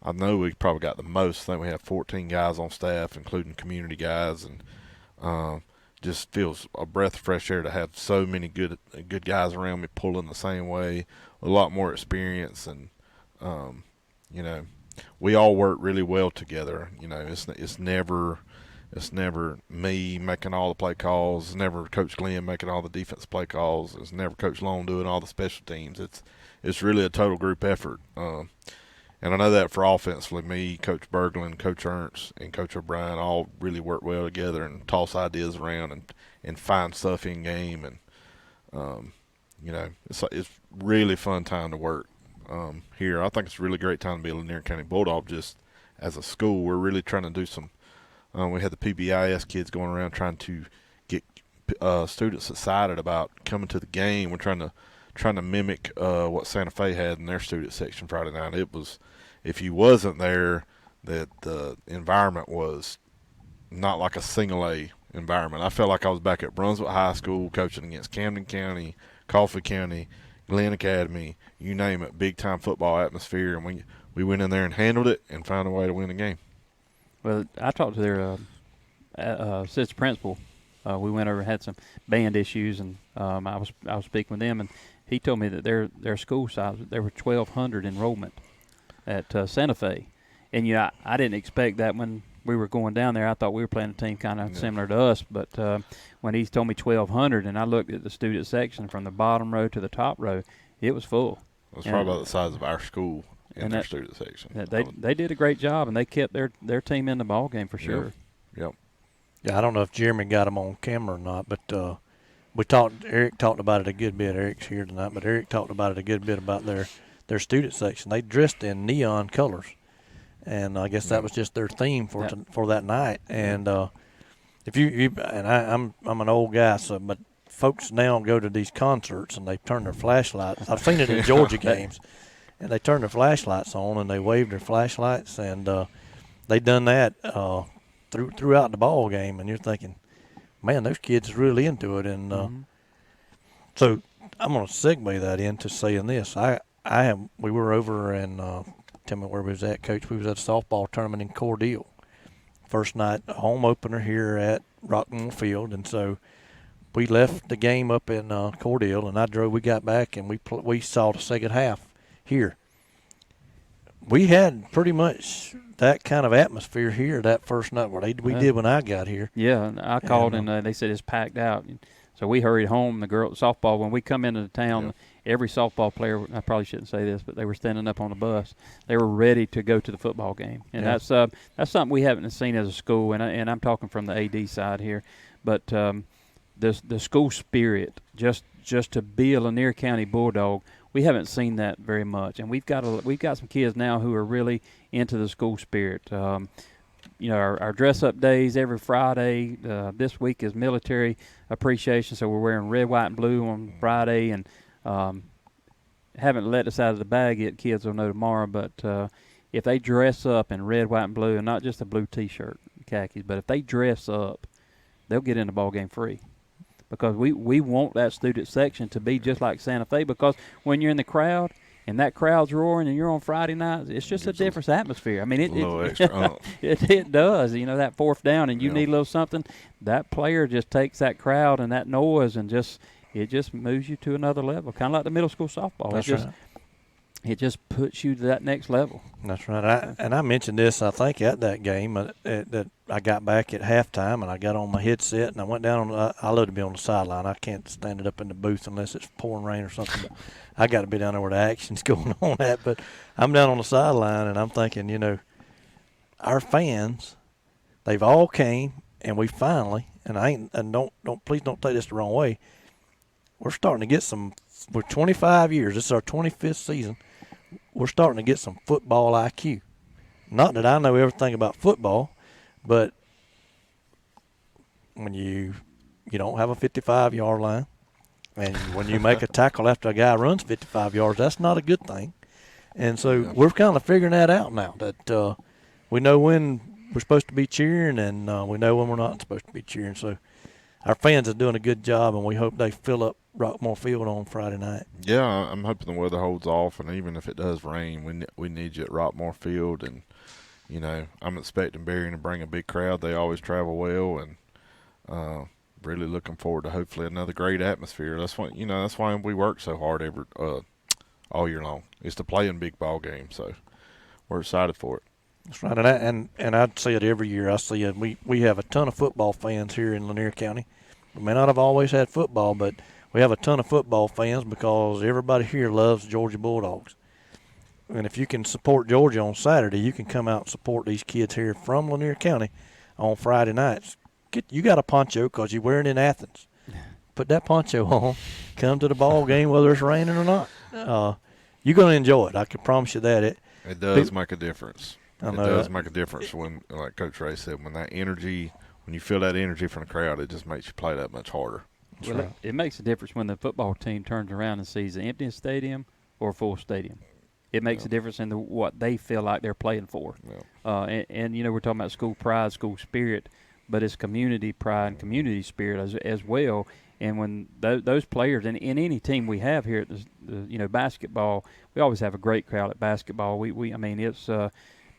I know we probably got the most. I think we have 14 guys on staff, including community guys, and just feels a breath of fresh air to have so many good guys around me pulling the same way, with a lot more experience, and we all work really well together. It's never me making all the play calls. It's never Coach Glenn making all the defense play calls. It's never Coach Long doing all the special teams. It's really a total group effort. And I know that for offensively, me, Coach Berglund, Coach Ernst, and Coach O'Brien all really work well together and toss ideas around and find stuff in game. And it's really fun time to work here. I think it's a really great time to be a Lanier County Bulldog. Just as a school, we're really trying to do some. We had the PBIS kids going around trying to get students excited about coming to the game. We're trying to mimic what Santa Fe had in their student section Friday night. It was, if you wasn't there, that the environment was not like a single A environment. I felt like I was back at Brunswick High School coaching against Camden County, Coffee County, Glenn Academy, you name it, big time football atmosphere, and we went in there and handled it and found a way to win the game. Well, I talked to their assistant principal. We went over and had some band issues, and I was speaking with them, and he told me that their school size, there were 1,200 enrollment at Santa Fe, and I didn't expect that when we were going down there. I thought we were playing a team kind of similar to us, but when he told me 1,200, and I looked at the student section from the bottom row to the top row, it was full. It's probably about the size of our school in their student section. They did a great job, and they kept their team in the ball game for sure. Yep. Yeah, I don't know if Jeremy got them on camera or not, but Eric talked about it a good bit. Eric's here tonight, but Eric talked about it a good bit about their student section. They dressed in neon colors, and I guess that was just their theme for that night. And if you and I'm an old guy, but folks now go to these concerts and they turn their flashlights. I've seen it in Georgia games, and they turn their flashlights on and they wave their flashlights, and they done that throughout the ball game. And you're thinking, man, those kids are really into it. And so I'm going to segue that into saying this. We were over and tell me where we was at, Coach. We was at a softball tournament in Cordele. First night, home opener here at Rockmore Field, and so we left the game up in Cordele, and we got back, and we saw the second half here. We had pretty much that kind of atmosphere here that first night we did when I got here. Yeah, and I called, and they said it's packed out. So we hurried home. The girls softball, when we come into the town, every softball player, I probably shouldn't say this, but they were standing up on the bus. They were ready to go to the football game. And that's something we haven't seen as a school, and I'm talking from the AD side here. But the school spirit, just to be a Lanier County Bulldog, we haven't seen that very much. And we've got some kids now who are really into the school spirit. Our dress-up days every Friday. This week is military appreciation, so we're wearing red, white, and blue on Friday, and haven't let us out of the bag yet. Kids will know tomorrow, but if they dress up in red, white, and blue, and not just a blue T-shirt, khakis, but if they dress up, they'll get in the ball game free. Because we want that student section to be just like Santa Fe, because when you're in the crowd and that crowd's roaring and you're on Friday nights, it's just a different atmosphere. I mean, it does. That fourth down and you need a little something, that player just takes that crowd and that noise and it just moves you to another level, kind of like the middle school softball. That's right. It just puts you to that next level. That's right. I mentioned this, I think, at that game that I got back at halftime, and I got on my headset, and I went down I love to be on the sideline. I can't stand it up in the booth unless it's pouring rain or something. But I got to be down there where the action's going on at. But I'm down on the sideline, and I'm thinking, our fans, they've all came, and we finally, please don't take this the wrong way, we're starting to get we're 25 years. This is our 25th season. We're starting to get some football IQ. Not that I know everything about football, but when you don't have a 55-yard line, and when you make a tackle after a guy runs 55 yards, that's not a good thing. And so we're kind of figuring that out now, that we know when we're supposed to be cheering, and we know when we're not supposed to be cheering. So our fans are doing a good job, and we hope they fill up Rockmore Field on Friday night. Yeah, I'm hoping the weather holds off, and even if it does rain, we need you at Rockmore Field. And I'm expecting Berrien to bring a big crowd. They always travel well, and really looking forward to hopefully another great atmosphere. That's why we work so hard all year long, is to play in big ball games. So we're excited for it. That's right, and I'd say it every year. I see it. We have a ton of football fans here in Lanier County. We may not have always had football, but we have a ton of football fans because everybody here loves Georgia Bulldogs. And if you can support Georgia on Saturday, you can come out and support these kids here from Lanier County on Friday nights. You got a poncho because you're wearing it in Athens. Put that poncho on. Come to the ball game whether it's raining or not. You're going to enjoy it. I can promise you that. It does make a difference. It does make a difference when, like Coach Ray said, when you feel that energy from the crowd, it just makes you play that much harder. Well, it makes a difference when the football team turns around and sees an empty stadium or a full stadium. It makes a difference in what they feel like they're playing for. Yeah. And we're talking about school pride, school spirit, but it's community pride and community spirit as well. And when those players, and in any team we have here at the basketball, we always have a great crowd at basketball. It's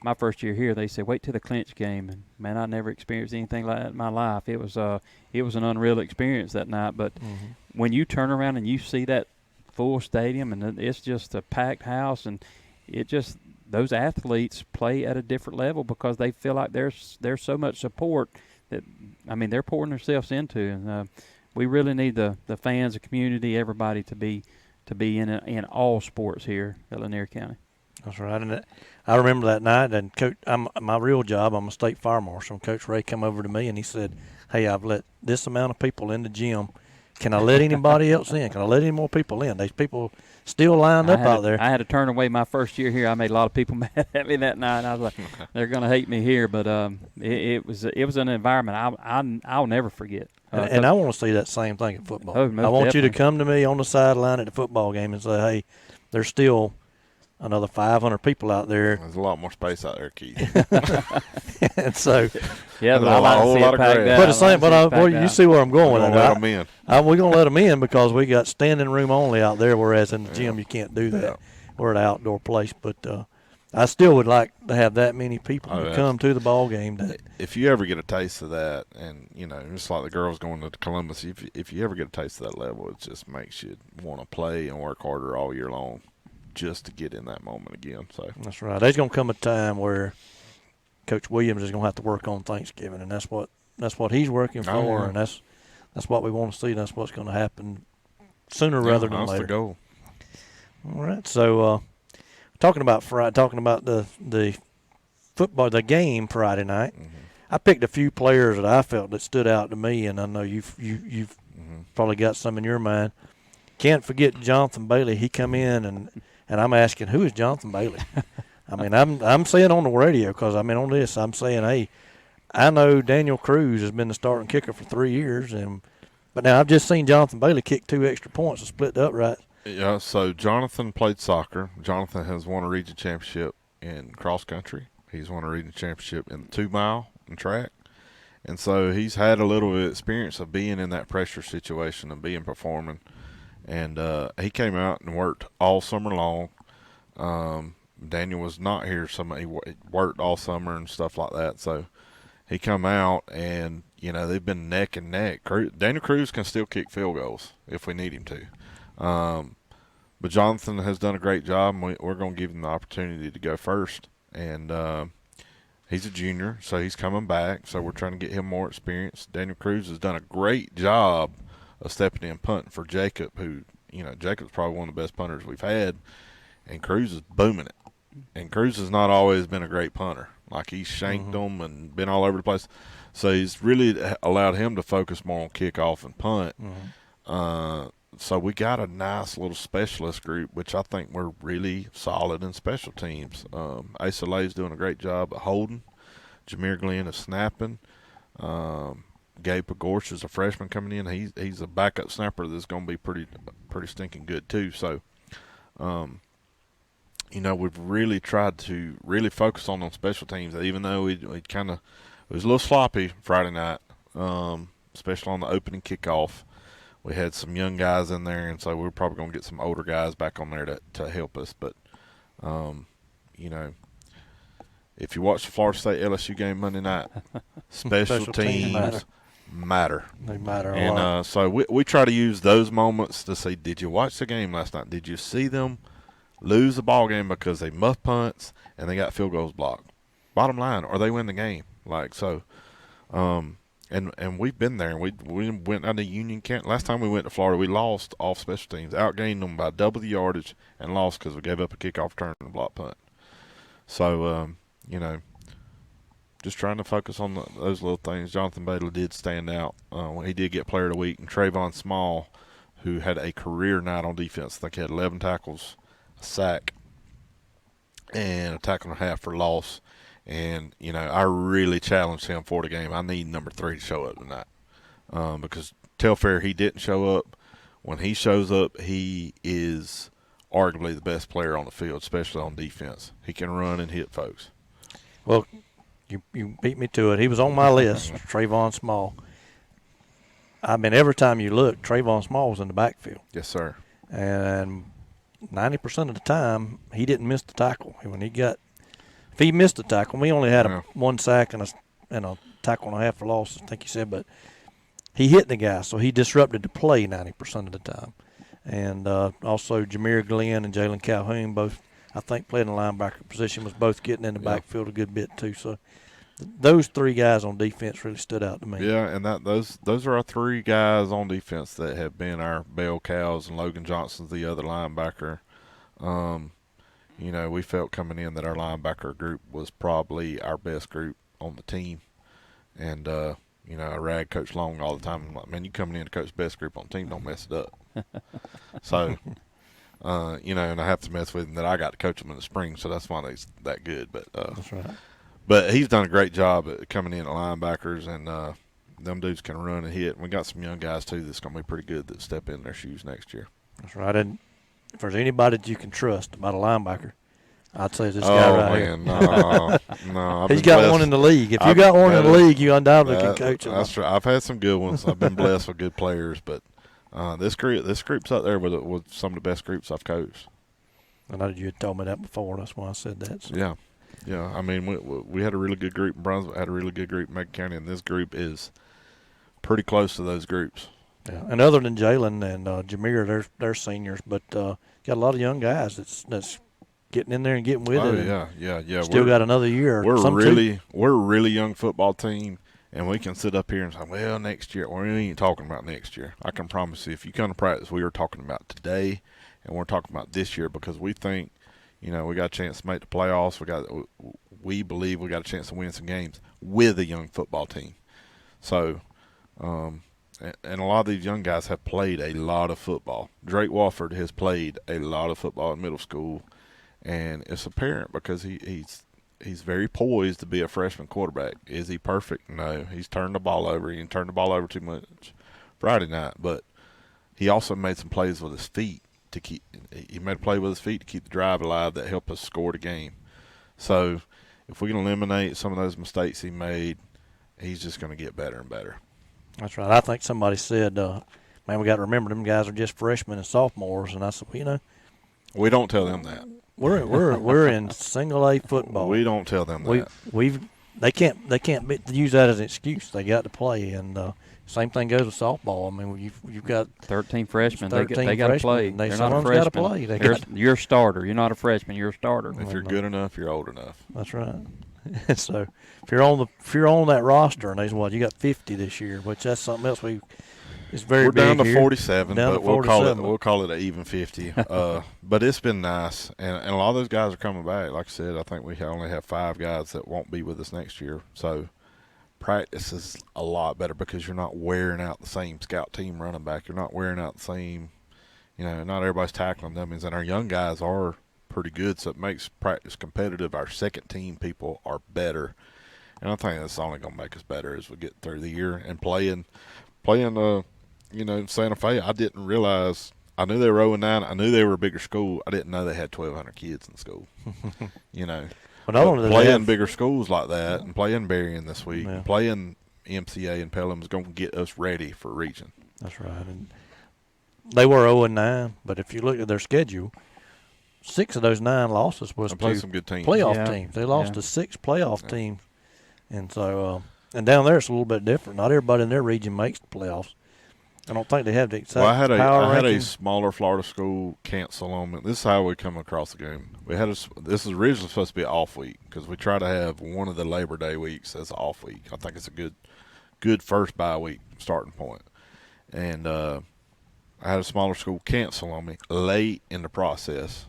my first year here, they said, wait till the clinch game. And, man, I never experienced anything like that in my life. It was an unreal experience that night. But when you turn around and you see that full stadium and it's just a packed house, and those athletes play at a different level because they feel like there's so much support that, they're pouring themselves into. And we really need the fans, the community, everybody to be to be in all sports here at Lanier County. That's right. And I remember that night, and Coach, my real job, I'm a state fire marshal. And Coach Ray came over to me and he said, "Hey, I've let this amount of people in the gym. Can I let anybody else in? Can I let any more people in? There's people still lined up out there." I had to turn away my first year here. I made a lot of people mad at me that night. I was like, they're going to hate me here. But it was an environment I'll never forget. And I want to see that same thing in football. Oh, most I want you to definitely. come to me on the sideline at the football game and say, "Hey, there's still another 500 people out there." There's a lot more space out there, Keith. And so, Yeah, but There's I a like to whole see lot it of packed grass. out. but the same, but you see where I'm going We're with gonna that. let them in. We're gonna let them in because we got standing room only out there, whereas in the gym you can't do that. Yeah. We're an outdoor place, but I still would like to have that many people Oh, to yeah. come to the ball game. That If you ever get a taste of that, and just like the girls going to Columbus, if you ever get a taste of that level, it just makes you want to play and work harder all year long, just to get in that moment again. So that's right. There's gonna come a time where Coach Williams is gonna have to work on Thanksgiving, and that's what he's working for, Oh, yeah. and that's what we want to see. That's what's going to happen sooner rather than that's later. the goal. All right. So talking about the football, the game Friday night. Mm-hmm. I picked a few players that I felt that stood out to me, and I know you've Mm-hmm. probably got some in your mind. Can't forget Jonathan Bailey. He come in, and I'm asking, who is Jonathan Bailey? I mean, I'm saying on the radio because on this I'm saying, hey, I know Daniel Cruz has been the starting kicker for 3 years, but now I've just seen Jonathan Bailey kick 2 extra points and split the uprights. Yeah, so Jonathan played soccer. Jonathan has won a region championship in cross country. He's won a region championship in the 2 mile and track. And so he's had a little bit of experience of being in that pressure situation and performing. And he came out and worked all summer long. Daniel was not here. He worked all summer and stuff like that. So he come out and, they've been neck and neck. Daniel Cruz can still kick field goals if we need him to. But Jonathan has done a great job, and we're going to give him the opportunity to go first. And he's a junior, so he's coming back. So we're trying to get him more experience. Daniel Cruz has done a great job of stepping in punting for Jacob, who, Jacob's probably one of the best punters we've had, and Cruz is booming it. And Cruz has not always been a great punter. Like, he's shanked them and been all over the place. So he's really allowed him to focus more on kickoff and punt. So we got a nice little specialist group, which I think we're really solid in special teams. Asa Lay's doing a great job at holding. Jameer Glenn is snapping. Gabe Pagorsh is a freshman coming in. He's a backup snapper that's going to be pretty stinking good too. So, we've really tried to really focus on special teams, even though we kind of – it was a little sloppy Friday night, especially on the opening kickoff. We had some young guys in there, and so we're probably going to get some older guys back on there to help us. But, if you watch the Florida State LSU game Monday night, special teams matter. They matter a And lot. so we try to use those moments to say, did you watch the game last night? Did you see them lose the ball game because they muff punts and they got field goals blocked? Bottom line, or they win the game. And we've been there. We went out to Union County. Last time we went to Florida, we lost off special teams, outgained them by double the yardage, and lost because we gave up a kickoff return and a block punt. So, just trying to focus on those little things. Jonathan Bailey did stand out when he did get Player of the Week. And Trayvon Small, who had a career night on defense, I think he had 11 tackles, a sack, and a tackle and a half for loss. And, I really challenged him for the game. I need number 3 to show up tonight because Telfair, he didn't show up. When he shows up, he is arguably the best player on the field, especially on defense. He can run and hit folks. Well, you beat me to it. He was on my list, Trayvon Small. Every time you look, Trayvon Small was in the backfield. Yes, sir. And 90% of the time, he didn't miss the tackle. If he missed the tackle, we only had one sack and a tackle and a half for loss, I think he said, but he hit the guy, so he disrupted the play 90% of the time. And also Jameer Glenn and Jalen Calhoun both, I think, played in the linebacker position, was both getting in the backfield a good bit too. So those three guys on defense really stood out to me. Yeah, and those are our three guys on defense that have been our bell cows, and Logan Johnson's the other linebacker. We felt coming in that our linebacker group was probably our best group on the team. And, I rag Coach Long all the time. I'm like, man, you coming in to coach the best group on the team, don't mess it up. So, and I have to mess with him that I got to coach him in the spring, so that's why he's that good. But That's right. But he's done a great job at coming in at linebackers, and them dudes can run and hit. And we got some young guys, too, that's going to be pretty good that step in their shoes next year. That's right. And if there's anybody that you can trust about a linebacker, I'd say this guy right here. No. He's got one in the league. If you got one in the league, you undoubtedly can coach him. That's true. I've had some good ones. I've been blessed with good players, but this group's up there with some of the best groups I've coached. I know you had told me that before. That's why I said that. So. Yeah. Yeah, I mean, we had a really good group in Brunswick, had a really good group in Macon County, and this group is pretty close to those groups. Yeah, and other than Jalen and Jameer, they're seniors, but got a lot of young guys that's getting in there and getting with it. Yeah. Still got another year. We're a really young football team, and we can sit up here and say, well, next year. We ain't talking about next year. I can promise you, if you come to practice, we are talking about today, and we're talking about this year because we think, we got a chance to make the playoffs. We believe we got a chance to win some games with a young football team. So, and a lot of these young guys have played a lot of football. Drake Wofford has played a lot of football in middle school, and it's apparent because he's very poised to be a freshman quarterback. Is he perfect? No. He's turned the ball over. He didn't turn the ball over too much Friday night, but he also made some plays with his feet. He made a play with his feet to keep the drive alive that helped us score the game. So if we can eliminate some of those mistakes he made, he's just going to get better and better. That's right. I think somebody said, man, we got to remember them guys are just freshmen and sophomores. And I said, we don't tell them that. We're in single A football. We don't tell them that. They can't use that as an excuse. They got to play, and same thing goes with softball. I mean, you've got 13 freshmen. 13 they got to play. They're not a freshman. You're a starter. You're not a freshman. You're a starter. If you're good enough, you're old enough. That's right. So if you're on that roster, and you got 50 this year, which that's something else it's very We're big down to here. 47, down but to 47. we'll call it an even 50. But it's been nice, and a lot of those guys are coming back. Like I said, I think we only have 5 guys that won't be with us next year. So practice is a lot better because you're not wearing out the same scout team running back. You're not wearing out the same, not everybody's tackling dummies, and our young guys are pretty good, so it makes practice competitive. Our second team people are better, and I think that's only going to make us better as we get through the year and playing. Santa Fe, I didn't realize. I knew they were 0-9. I knew they were a bigger school. I didn't know they had 1,200 kids in school. But not only playing bigger schools like that and playing Berrien this week, and playing MCA and Pelham is going to get us ready for region. That's right. And they were 0-9, but if you look at their schedule, 6 of those 9 losses was to some good teams. Playoff teams. They lost to 6 playoff teams, and so and down there it's a little bit different. Not everybody in their region makes the playoffs. I don't think they have the exact I had a smaller Florida school cancel on me. This is how we come across the game. This is originally supposed to be an off week because we try to have one of the Labor Day weeks as an off week. I think it's a good first bye week starting point. And I had a smaller school cancel on me late in the process.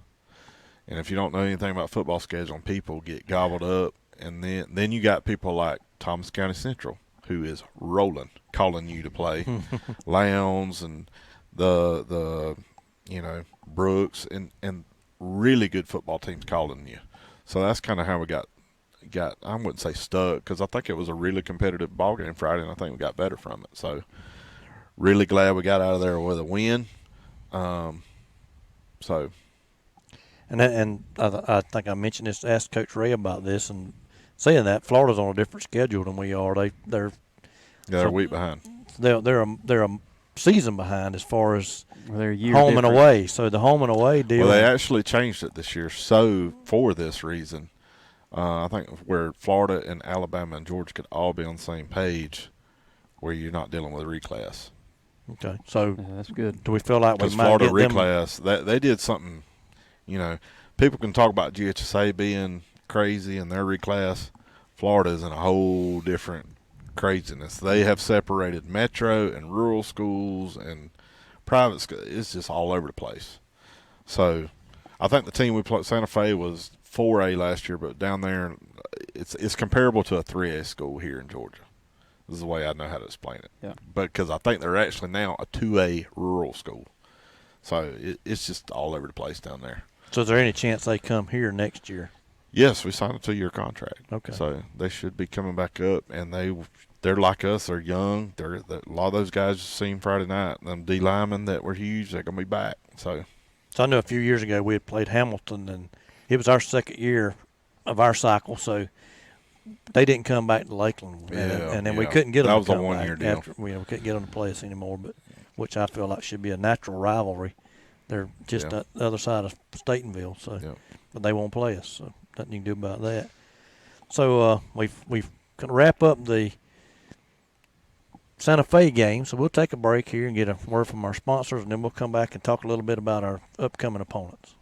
And if you don't know anything about football scheduling, people get gobbled up. And then you got people like Thomas County Central, who is rolling, calling you to play. Lowndes and the Brooks and really good football teams calling you. So that's kind of how we got I wouldn't say stuck because I think it was a really competitive ball game Friday, and I think we got better from it. So really glad we got out of there with a win. And I think I mentioned this, asked Coach Ray about this, and saying that Florida's on a different schedule than we are. They're a week behind. They're a season behind as far as they're a year home different. and away. So the home and away deal. Well, they actually changed it this year. So for this reason, I think where Florida and Alabama and Georgia could all be on the same page, where you're not dealing with a reclass. Okay, so that's good. Do we feel like we might Florida get them? reclass, they did something. People can talk about GHSA being crazy in their reclass, Florida is in a whole different craziness. They have separated metro and rural schools and private schools. It's just all over the place. So I think the team we played, Santa Fe, was 4A last year, but down there it's comparable to a 3A school here in Georgia. This is the way I know how to explain it. Yeah. Because I think they're actually now a 2A rural school. So it's just all over the place down there. So is there any chance they come here next year? Yes, we signed a 2-year contract. Okay. So they should be coming back up, and they're like us. They're young. A lot of those guys you seen Friday night, them D linemen that were huge, they're going to be back. So I know a few years ago we had played Hamilton, and it was our second year of our cycle, so they didn't come back to Lakeland. And then we couldn't get them that was to a come one-year back deal. after we couldn't get them to play us anymore, but which I feel like should be a natural rivalry. They're just the other side of Statenville, so but they won't play us, so nothing you can do about that. So we've going to wrap up the Santa Fe game, so we'll take a break here and get a word from our sponsors, and then we'll come back and talk a little bit about our upcoming opponents.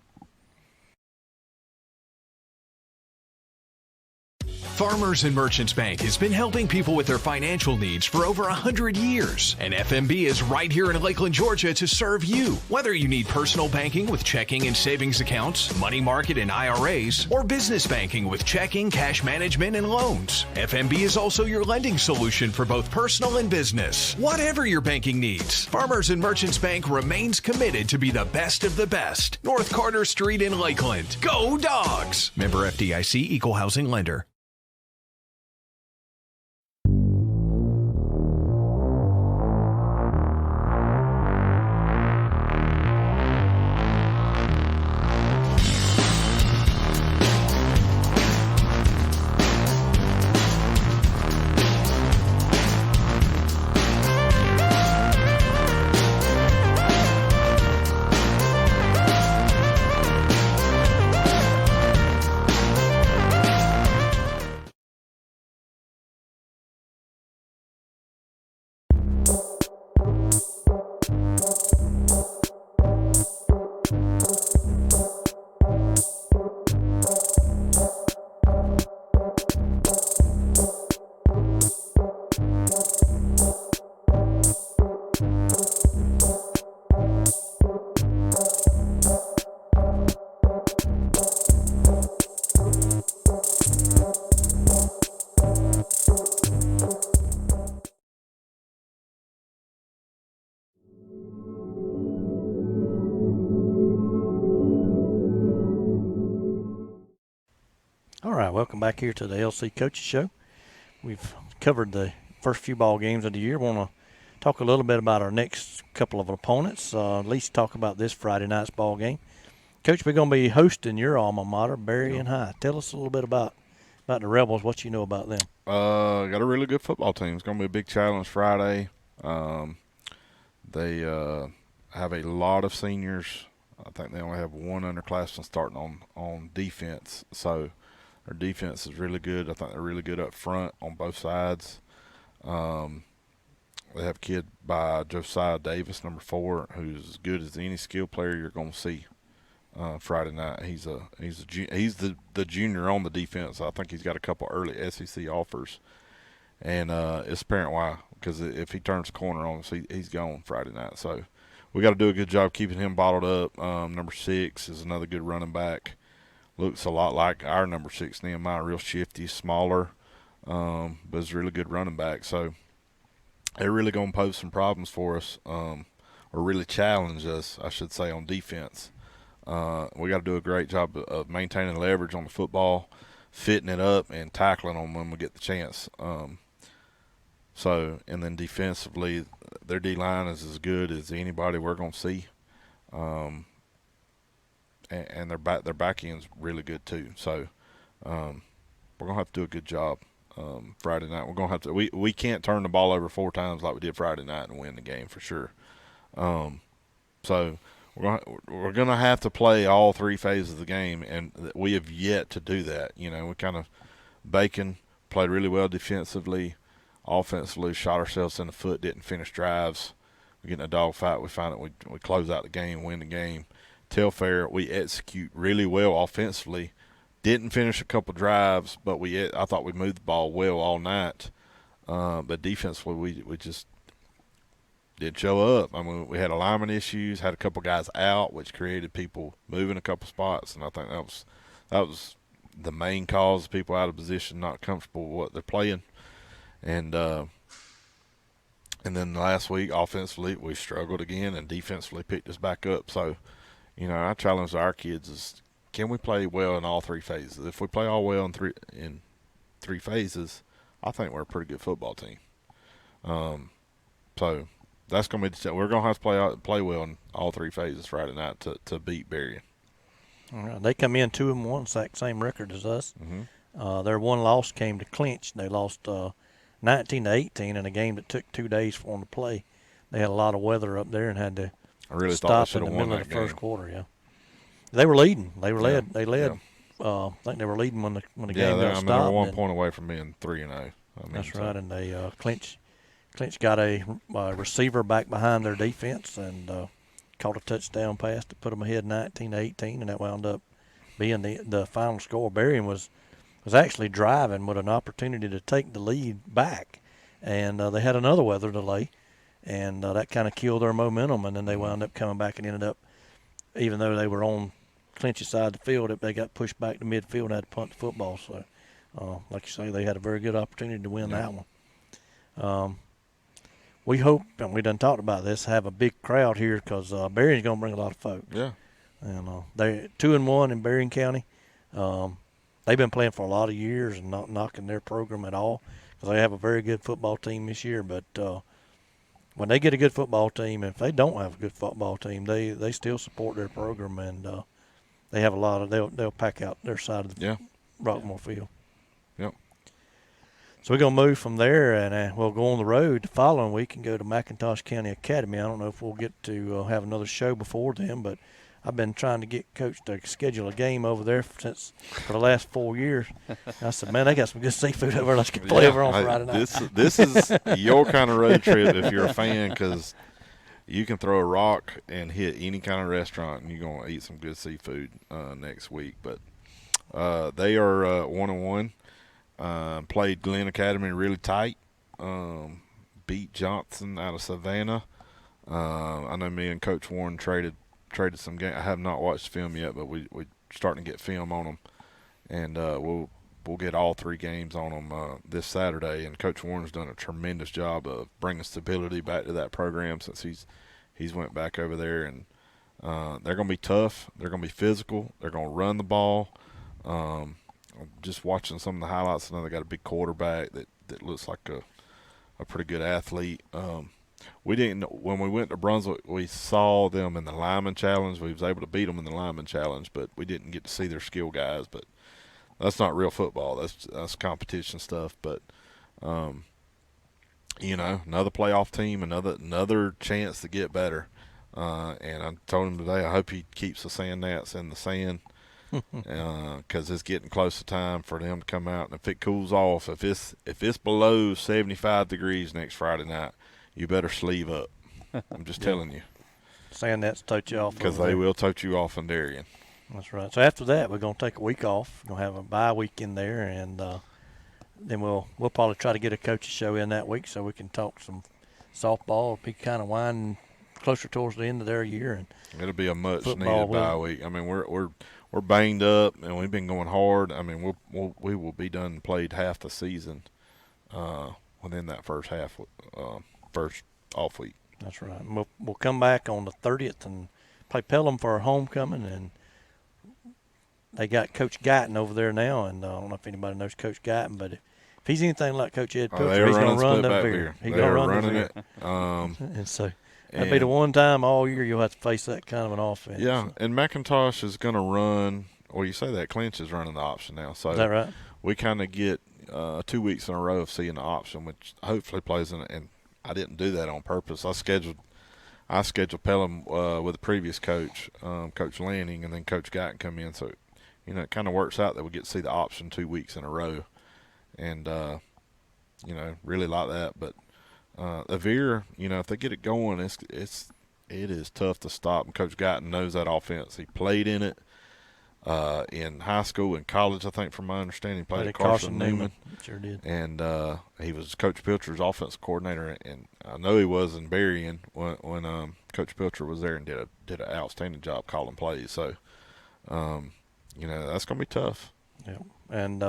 Farmers and Merchants Bank has been helping people with their financial needs for over 100 years. And FMB is right here in Lakeland, Georgia to serve you. Whether you need personal banking with checking and savings accounts, money market and IRAs, or business banking with checking, cash management, and loans, FMB is also your lending solution for both personal and business. Whatever your banking needs, Farmers and Merchants Bank remains committed to be the best of the best. North Carter Street in Lakeland. Go Dogs! Member FDIC, Equal Housing Lender. All right, welcome back here to the LC Coaches Show. We've covered the first few ball games of the year. Want to talk a little bit about our next couple of opponents. At least talk about this Friday night's ball game. Coach, we're going to be hosting your alma mater, Berrien High. Tell us a little bit about the Rebels, what you know about them. Got a really good football team. It's going to be a big challenge Friday. They have a lot of seniors. I think they only have one underclassman starting on defense. So their defense is really good. I think they're really good up front on both sides. They have a kid by Josiah Davis, number 4, who's as good as any skill player you're going to see Friday night. He's the junior on the defense. I think he's got a couple early SEC offers, and it's apparent why, because if he turns the corner on us, he's gone Friday night. So we got to do a good job keeping him bottled up. Number 6 is another good running back. Looks a lot like our number 6, Nehemiah, real shifty, smaller, but is a really good running back. So they're really going to pose some problems for us, or really challenge us, I should say, on defense. We got to do a great job of maintaining leverage on the football, fitting it up, and tackling them when we get the chance. And then defensively, their D-line is as good as anybody we're going to see. And their back end's really good too. So we're gonna have to do a good job Friday night. We're gonna have to. We can't turn the ball over 4 times like we did Friday night and win the game for sure. So we're gonna have to play all 3 phases of the game, and we have yet to do that. You know, we kind of Bacon played really well defensively, offensively shot ourselves in the foot, didn't finish drives. We get in a dogfight. We find it. We close out the game, win the game. Telfair, we execute really well offensively, didn't finish a couple drives, but I thought we moved the ball well all night. But defensively, we just didn't show up. I mean, we had alignment issues, had a couple guys out, which created people moving a couple spots, and I think that was the main cause of people out of position, not comfortable with what they're playing. And then last week, offensively, we struggled again, and defensively picked us back up. So, our challenge to our kids is, can we play well in all three phases? If we play all well in three phases, I think we're a pretty good football team. So that's going to be we're going to have to play well in all three phases Friday night to beat Berrien. All right. They come in 2-1, same record as us. Mm-hmm. Their one loss came to clinch. They lost 19-18 in a game that took 2 days for them to play. They had a lot of weather up there and had to stop in the middle of the first quarter. Yeah, they were leading. They led. Yeah. I think they were leading when the game got stopped. They were 1 point away from being 3-0. That's right, and they Clinch got a receiver back behind their defense and caught a touchdown pass to put them ahead 19-18, and that wound up being the final score. Berrien was actually driving with an opportunity to take the lead back, and they had another weather delay, and that kind of killed their momentum, and then they wound up coming back and ended up, even though they were on Clinch's side of the field, they got pushed back to midfield and had to punt the football. So, like you say, they had a very good opportunity to win that one. We hope, and we done talked about this, have a big crowd here because Berrien's going to bring a lot of folks. Yeah. And they're 2-1 in Berrien County. They've been playing for a lot of years and not knocking their program at all because they have a very good football team this year. But when they get a good football team, if they don't have a good football team, they still support their program, and they have a lot of they'll pack out their side of the Rockmore field. Yep. So we're going to move from there, and we'll go on the road the following week and go to McIntosh County Academy. I don't know if we'll get to have another show before then, but I've been trying to get Coach to schedule a game over there for the last 4 years. I said, man, they got some good seafood over there. Let's get play over on Friday night. This is your kind of road trip if you're a fan, because you can throw a rock and hit any kind of restaurant, and you're going to eat some good seafood next week. But they are 1-1. Played Glen Academy really tight. Beat Johnson out of Savannah. I know me and Coach Warren traded some game. I have not watched film yet, but we're starting to get film on them, and we'll get all 3 games on them this Saturday. And Coach Warren's done a tremendous job of bringing stability back to that program since he's went back over there. And they're going to be tough. They're going to be physical. They're going to run the ball. Just watching some of the highlights, I know they got a big quarterback that looks like a pretty good athlete. We didn't, when we went to Brunswick, we saw them in the lineman challenge. We was able to beat them in the lineman challenge, but we didn't get to see their skill guys. But that's not real football. That's competition stuff. But another playoff team, another chance to get better. And I told him today, I hope he keeps the sand gnats in the sand. Because it's getting close to time for them to come out, and if it cools off, if it's below 75 degrees next Friday night, you better sleeve up. I'm just telling you. Saying that's tote you off. Because they will tote you off in Darien. That's right. So after that, we're going to take a week off. We're going to have a bye week in there, and then we'll probably try to get a coach's show in that week so we can talk some softball. It'll be kind of winding closer towards the end of their year, and it'll be a much needed bye week. I mean, we're banged up, and we've been going hard. I mean, we will be done played half the season within that first off week. That's right. And we'll come back on the 30th and play Pelham for our homecoming, and they got Coach Guyton over there now, and I don't know if anybody knows Coach Guyton, but if he's anything like Coach Ed Pilcher, he's going to run them here. He's going to run them here. And so that'll be the one time all year you'll have to face that kind of an offense. Yeah, and McIntosh is going to run. Well, you say that Clinch is running the option now. So is that right? We kind of get 2 weeks in a row of seeing the option, which hopefully plays in it. And I didn't do that on purpose. I scheduled Pelham with the previous coach, Coach Lanning, and then Coach Guyton come in. So, it kind of works out that we get to see the option 2 weeks in a row. And, really like that. But Avere, if they get it going, it is tough to stop. And Coach Guyton knows that offense. He played in it. in high school and college, I think, from my understanding. He played at Carson Newman. Sure did. And he was Coach Pilcher's offensive coordinator, and I know he was in Berrien when Coach Pilcher was there and did an outstanding job calling plays. So, that's going to be tough. Yeah, and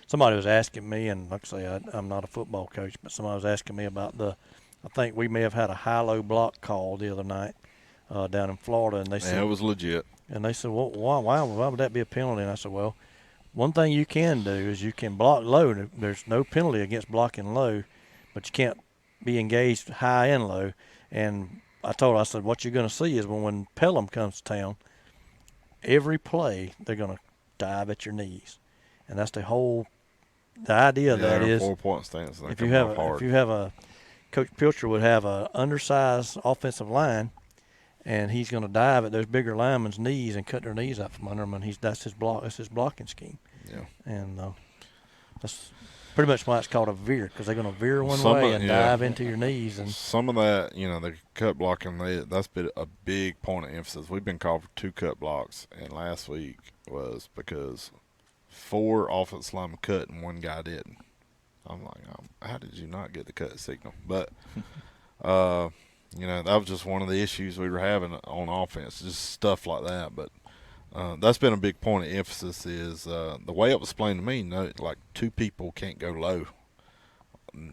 somebody was asking me, and like I say, I'm not a football coach, but somebody was asking me about I think we may have had a high-low block call the other night down in Florida, and they said it was legit. And they said, well, why would that be a penalty? And I said, well, one thing you can do is you can block low. There's no penalty against blocking low, but you can't be engaged high and low. And I said, what you're going to see is when Pelham comes to town, every play they're going to dive at your knees, and that's the idea of that is 4-point stance. If you have a Coach Pilcher would have a undersized offensive line, and he's going to dive at those bigger linemen's knees and cut their knees out from under them, and that's his blocking scheme. Yeah, and that's pretty much why it's called a veer, because they're going to veer one way and dive into your knees. And some of that, the cut blocking, that's been a big point of emphasis. We've been called for 2 cut blocks, and last week was because 4 offensive linemen cut and 1 guy didn't. I'm like, how did you not get the cut signal? But that was just one of the issues we were having on offense, just stuff like that. But that's been a big point of emphasis is the way it was explained to me, like 2 people can't go low.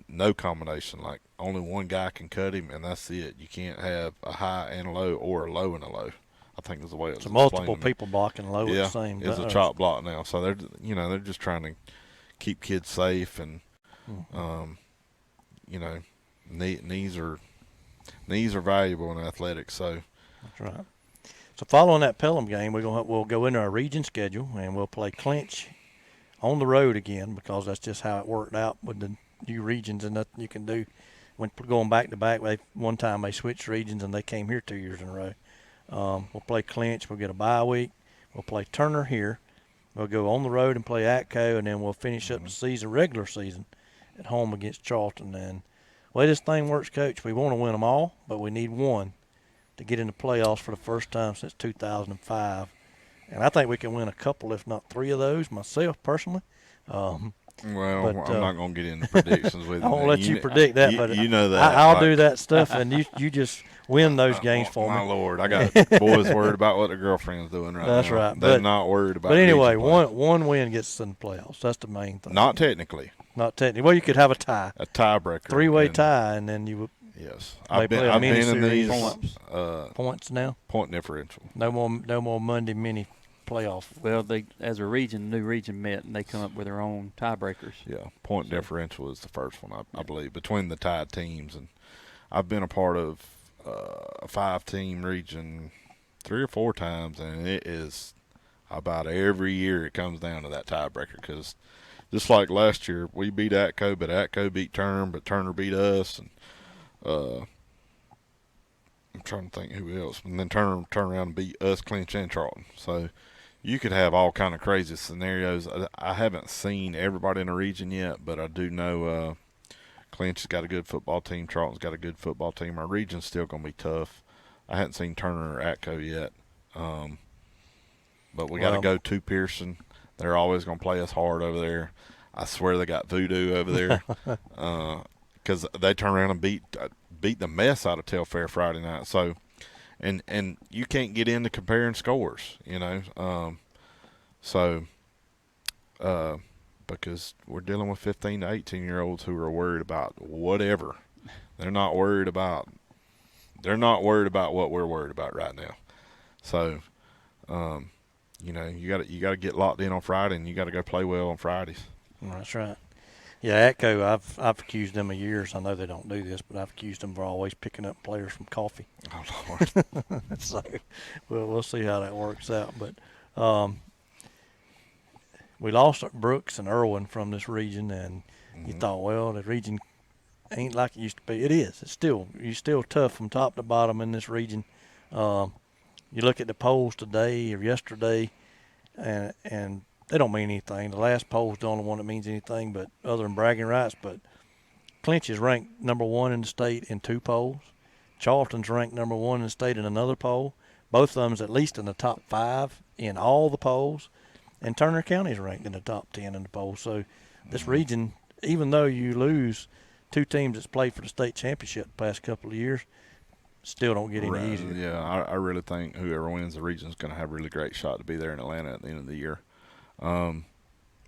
No combination. Like only 1 guy can cut him, and that's it. You can't have a high and a low or a low and a low. I think is the way it was explained multiple to me. people blocking low at the same time. It's a chop block now. So they're just trying to keep kids safe, and knees are valuable in athletics. So that's right. So following that Pelham game, we'll go into our region schedule, and we'll play clinch on the road again, because that's just how it worked out with the new regions, and nothing you can do. When going back to back, one time they switched regions and they came here 2 years in a row. We'll play clinch. We'll get a bye week. We'll play Turner here. We'll go on the road and play Atco, and then we'll finish up the regular season at home against Charlton. And the way this thing works, Coach, we want to win them all, but we need one to get into playoffs for the first time since 2005. And I think we can win a couple, if not 3 of those, myself personally. I'm not going to get into predictions with you. I won't let you predict that, but you know that. I'll do that stuff, and you just win those games for me. My Lord, I got boys worried about what their girlfriend's doing right now. That's right. They're not worried about. But anyway, one win gets us in the playoffs. That's the main thing. Not technically. Well, you could have a tie. A tiebreaker. 3-way tie, and then you would. Yes, I've been in these points now. Point differential. No more Monday mini playoff. Well, they as a new region met, and they come up with their own tiebreakers. Yeah, point differential is the first one, I believe, between the tied teams. And I've been a part of a 5-team region 3 or 4 times, and it is about every year it comes down to that tiebreaker, because just like last year, we beat Atco, but Atco beat Turner, but Turner beat us, and I'm trying to think who else. And then Turner turned around and beat us, Clinch, and Charlton. So you could have all kind of crazy scenarios. I haven't seen everybody in the region yet, but I do know Clinch has got a good football team. Charlton's got a good football team. Our region's still going to be tough. I hadn't seen Turner or Atco yet. But we got to go to Pearson. They're always going to play us hard over there. I swear they got voodoo over there. Because they turn around and beat the mess out of Telfair Friday night. So, and you can't get into comparing scores, because we're dealing with 15 to 18-year-olds who are worried about whatever. They're not worried about what we're worried about right now. So, you got to get locked in on Friday, and you got to go play well on Fridays. That's right. Yeah, Atco, I've accused them of years. I know they don't do this, but I've accused them for always picking up players from coffee. Oh, Lord. So, we'll see how that works out. But we lost Brooks and Irwin from this region, and you thought, well, the region ain't like it used to be. It is. You're still tough from top to bottom in this region. You look at the polls today or yesterday, and they don't mean anything. The last poll's the only one that means anything, but other than bragging rights. But Clinch is ranked number 1 in the state in 2 polls. Charlton's ranked number 1 in the state in another poll. Both of them's at least in the top 5 in all the polls, and Turner County is ranked in the top 10 in the poll. So this region, even though you lose 2 teams that's played for the state championship the past couple of years, still don't get any easier. Yeah, I really think whoever wins the region is going to have a really great shot to be there in Atlanta at the end of the year. And,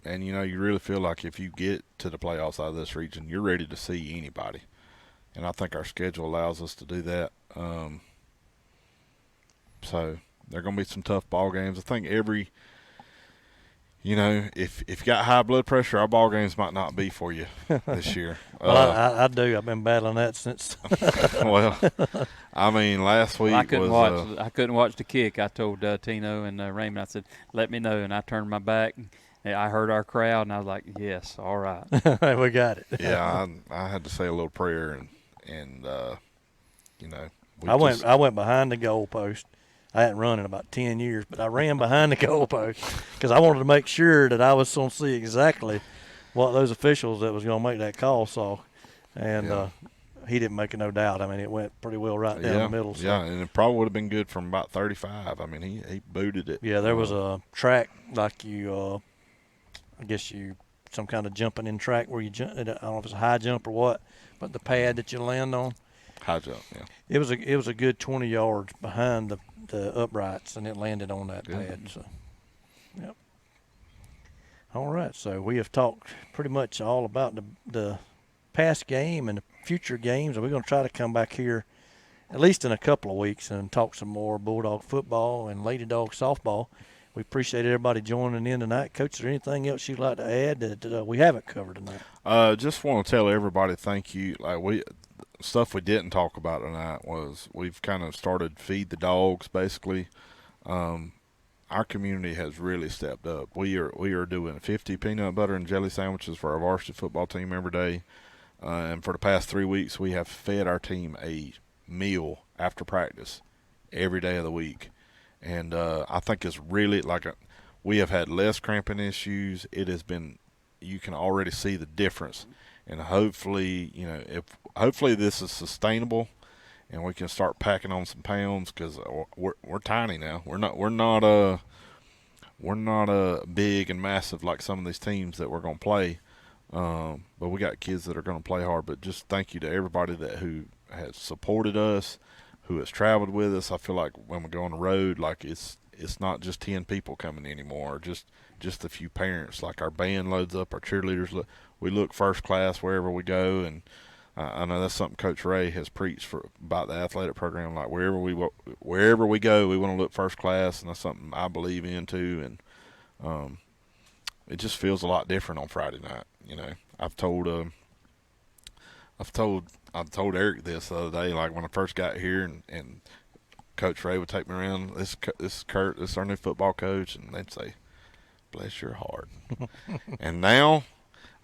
you know, you really feel like if you get to the playoffs out of this region, you're ready to see anybody. And I think our schedule allows us to do that. So there are going to be some tough ball games. I think if you got high blood pressure, our ball games might not be for you this year. Well, I do. I've been battling that since. Well, I mean, last week I couldn't watch the kick. I told Tino and Raymond, I said, "Let me know," and I turned my back. And I heard our crowd, and I was like, "Yes, all right, we got it." Yeah, I had to say a little prayer, and I went behind the goalpost. I hadn't run in about 10 years, but I ran behind the goalpost because I wanted to make sure that I was going to see exactly what those officials that was going to make that call saw. And he didn't make no doubt. I mean, it went pretty well right down the middle. So. Yeah, and it probably would have been good from about 35. I mean, he booted it. Yeah, there was a track like you I guess some kind of jumping in track where you jump. I don't know if it's a high jump or what, but the pad that you land on. High jump, yeah. It was a good 20 yards behind the uprights, and it landed on that pad. So, yep. All right, so we have talked pretty much all about the past game and the future games, and we're going to try to come back here at least in a couple of weeks and talk some more Bulldog football and Lady Dog softball. We appreciate everybody joining in tonight. Coach, is there anything else you'd like to add that we haven't covered tonight? Just want to tell everybody thank you. Stuff we didn't talk about tonight was we've kind of started Feed the Dogs, basically. Our community has really stepped up. We are doing 50 peanut butter and jelly sandwiches for our varsity football team every day. And for the past 3 weeks, we have fed our team a meal after practice every day of the week. And I think it's really we have had less cramping issues. It has been, you can already see the difference. And hopefully, hopefully this is sustainable and we can start packing on some pounds because we're tiny now. We're not big and massive like some of these teams that we're going to play. But we got kids that are going to play hard. But just thank you to everybody who has supported us, who has traveled with us. I feel like when we go on the road, like it's not just 10 people coming anymore, just a few parents. Like our band loads up, our cheerleaders we look first class wherever we go, and I know that's something Coach Ray has preached about the athletic program. Like wherever we go, we want to look first class, and that's something I believe in too. And it just feels a lot different on Friday night. I've told Eric this the other day, like when I first got here, and Coach Ray would take me around. This is Kurt. This is our new football coach, and they'd say, "Bless your heart." And now,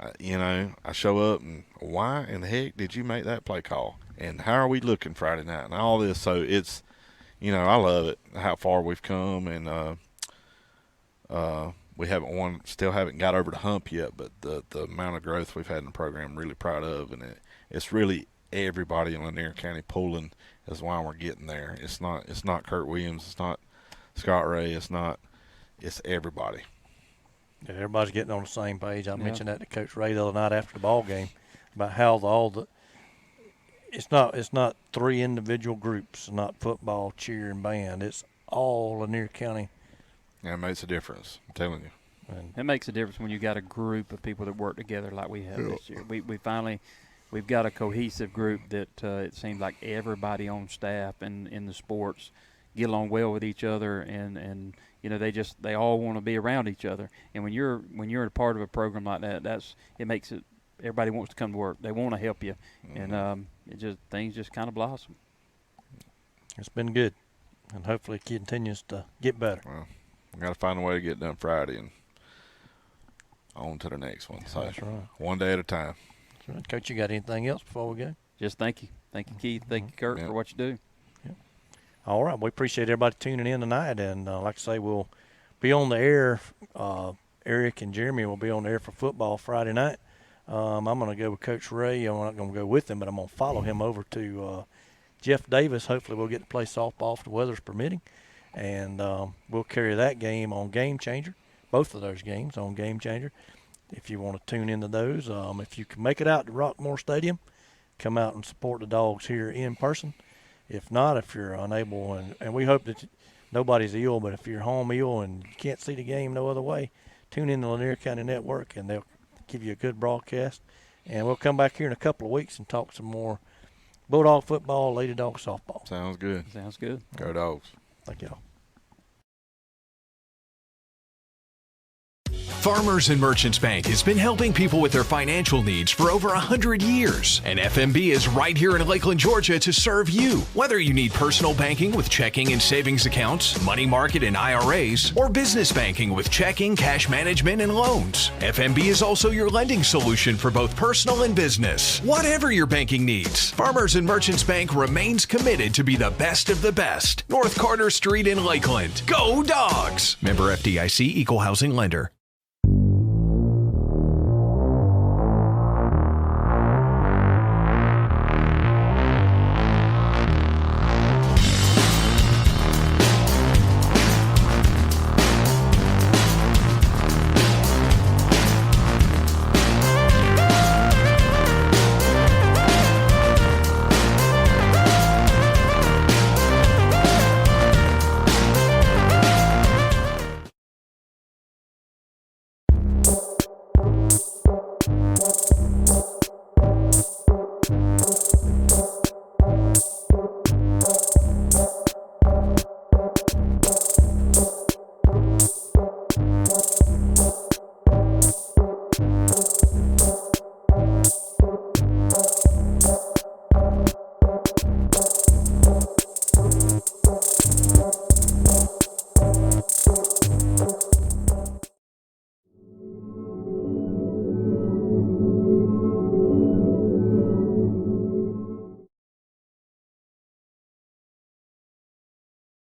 I show up, and why in the heck did you make that play call? And how are we looking Friday night? And all this. So it's, I love it how far we've come, and we still haven't got over the hump yet. But the amount of growth we've had in the program, I'm really proud of, and it's really everybody in Lanier County pulling is why we're getting there. It's not Kurt Williams, it's not Scott Ray, it's everybody. Yeah, everybody's getting on the same page. I mentioned that to Coach Ray the other night after the ball game about how it's not 3 individual groups, not football, cheer, and band. It's all Lanier County. Yeah, it makes a difference. I'm telling you. And it makes a difference when you got a group of people that work together like we have this year. We've got a cohesive group that it seems like everybody on staff and in the sports get along well with each other, and they all want to be around each other. And when you're a part of a program like that, it makes it, everybody wants to come to work. They want to help you, and things just kind of blossom. It's been good, and hopefully it continues to get better. Well, we got to find a way to get it done Friday and on to the next one. So that's right. One day at a time. That's right. Coach, you got anything else before we go? Just thank you, Keith, thank you, Kurt, for what you do. All right. We appreciate everybody tuning in tonight. And like I say, we'll be on the air. Eric and Jeremy will be on the air for football Friday night. I'm going to go with Coach Ray. I'm not going to go with him, but I'm going to follow him over to Jeff Davis. Hopefully we'll get to play softball if the weather's permitting. And we'll carry that game on Game Changer, both of those games on Game Changer. If you want to tune into those, if you can make it out to Rockmore Stadium, come out and support the Dogs here in person. If not, if you're unable, and we hope that nobody's ill, but if you're home ill and you can't see the game no other way, tune in to Lanier County Network, and they'll give you a good broadcast. And we'll come back here in a couple of weeks and talk some more Bulldog football, Lady Dog softball. Sounds good. Sounds good. Go Dogs. Thank y'all. Farmers and Merchants Bank has been helping people with their financial needs for over 100 years. And FMB is right here in Lakeland, Georgia to serve you. Whether you need personal banking with checking and savings accounts, money market and IRAs, or business banking with checking, cash management, and loans, FMB is also your lending solution for both personal and business. Whatever your banking needs, Farmers and Merchants Bank remains committed to be the best of the best. North Carter Street in Lakeland. Go Dogs! Member FDIC, Equal Housing Lender.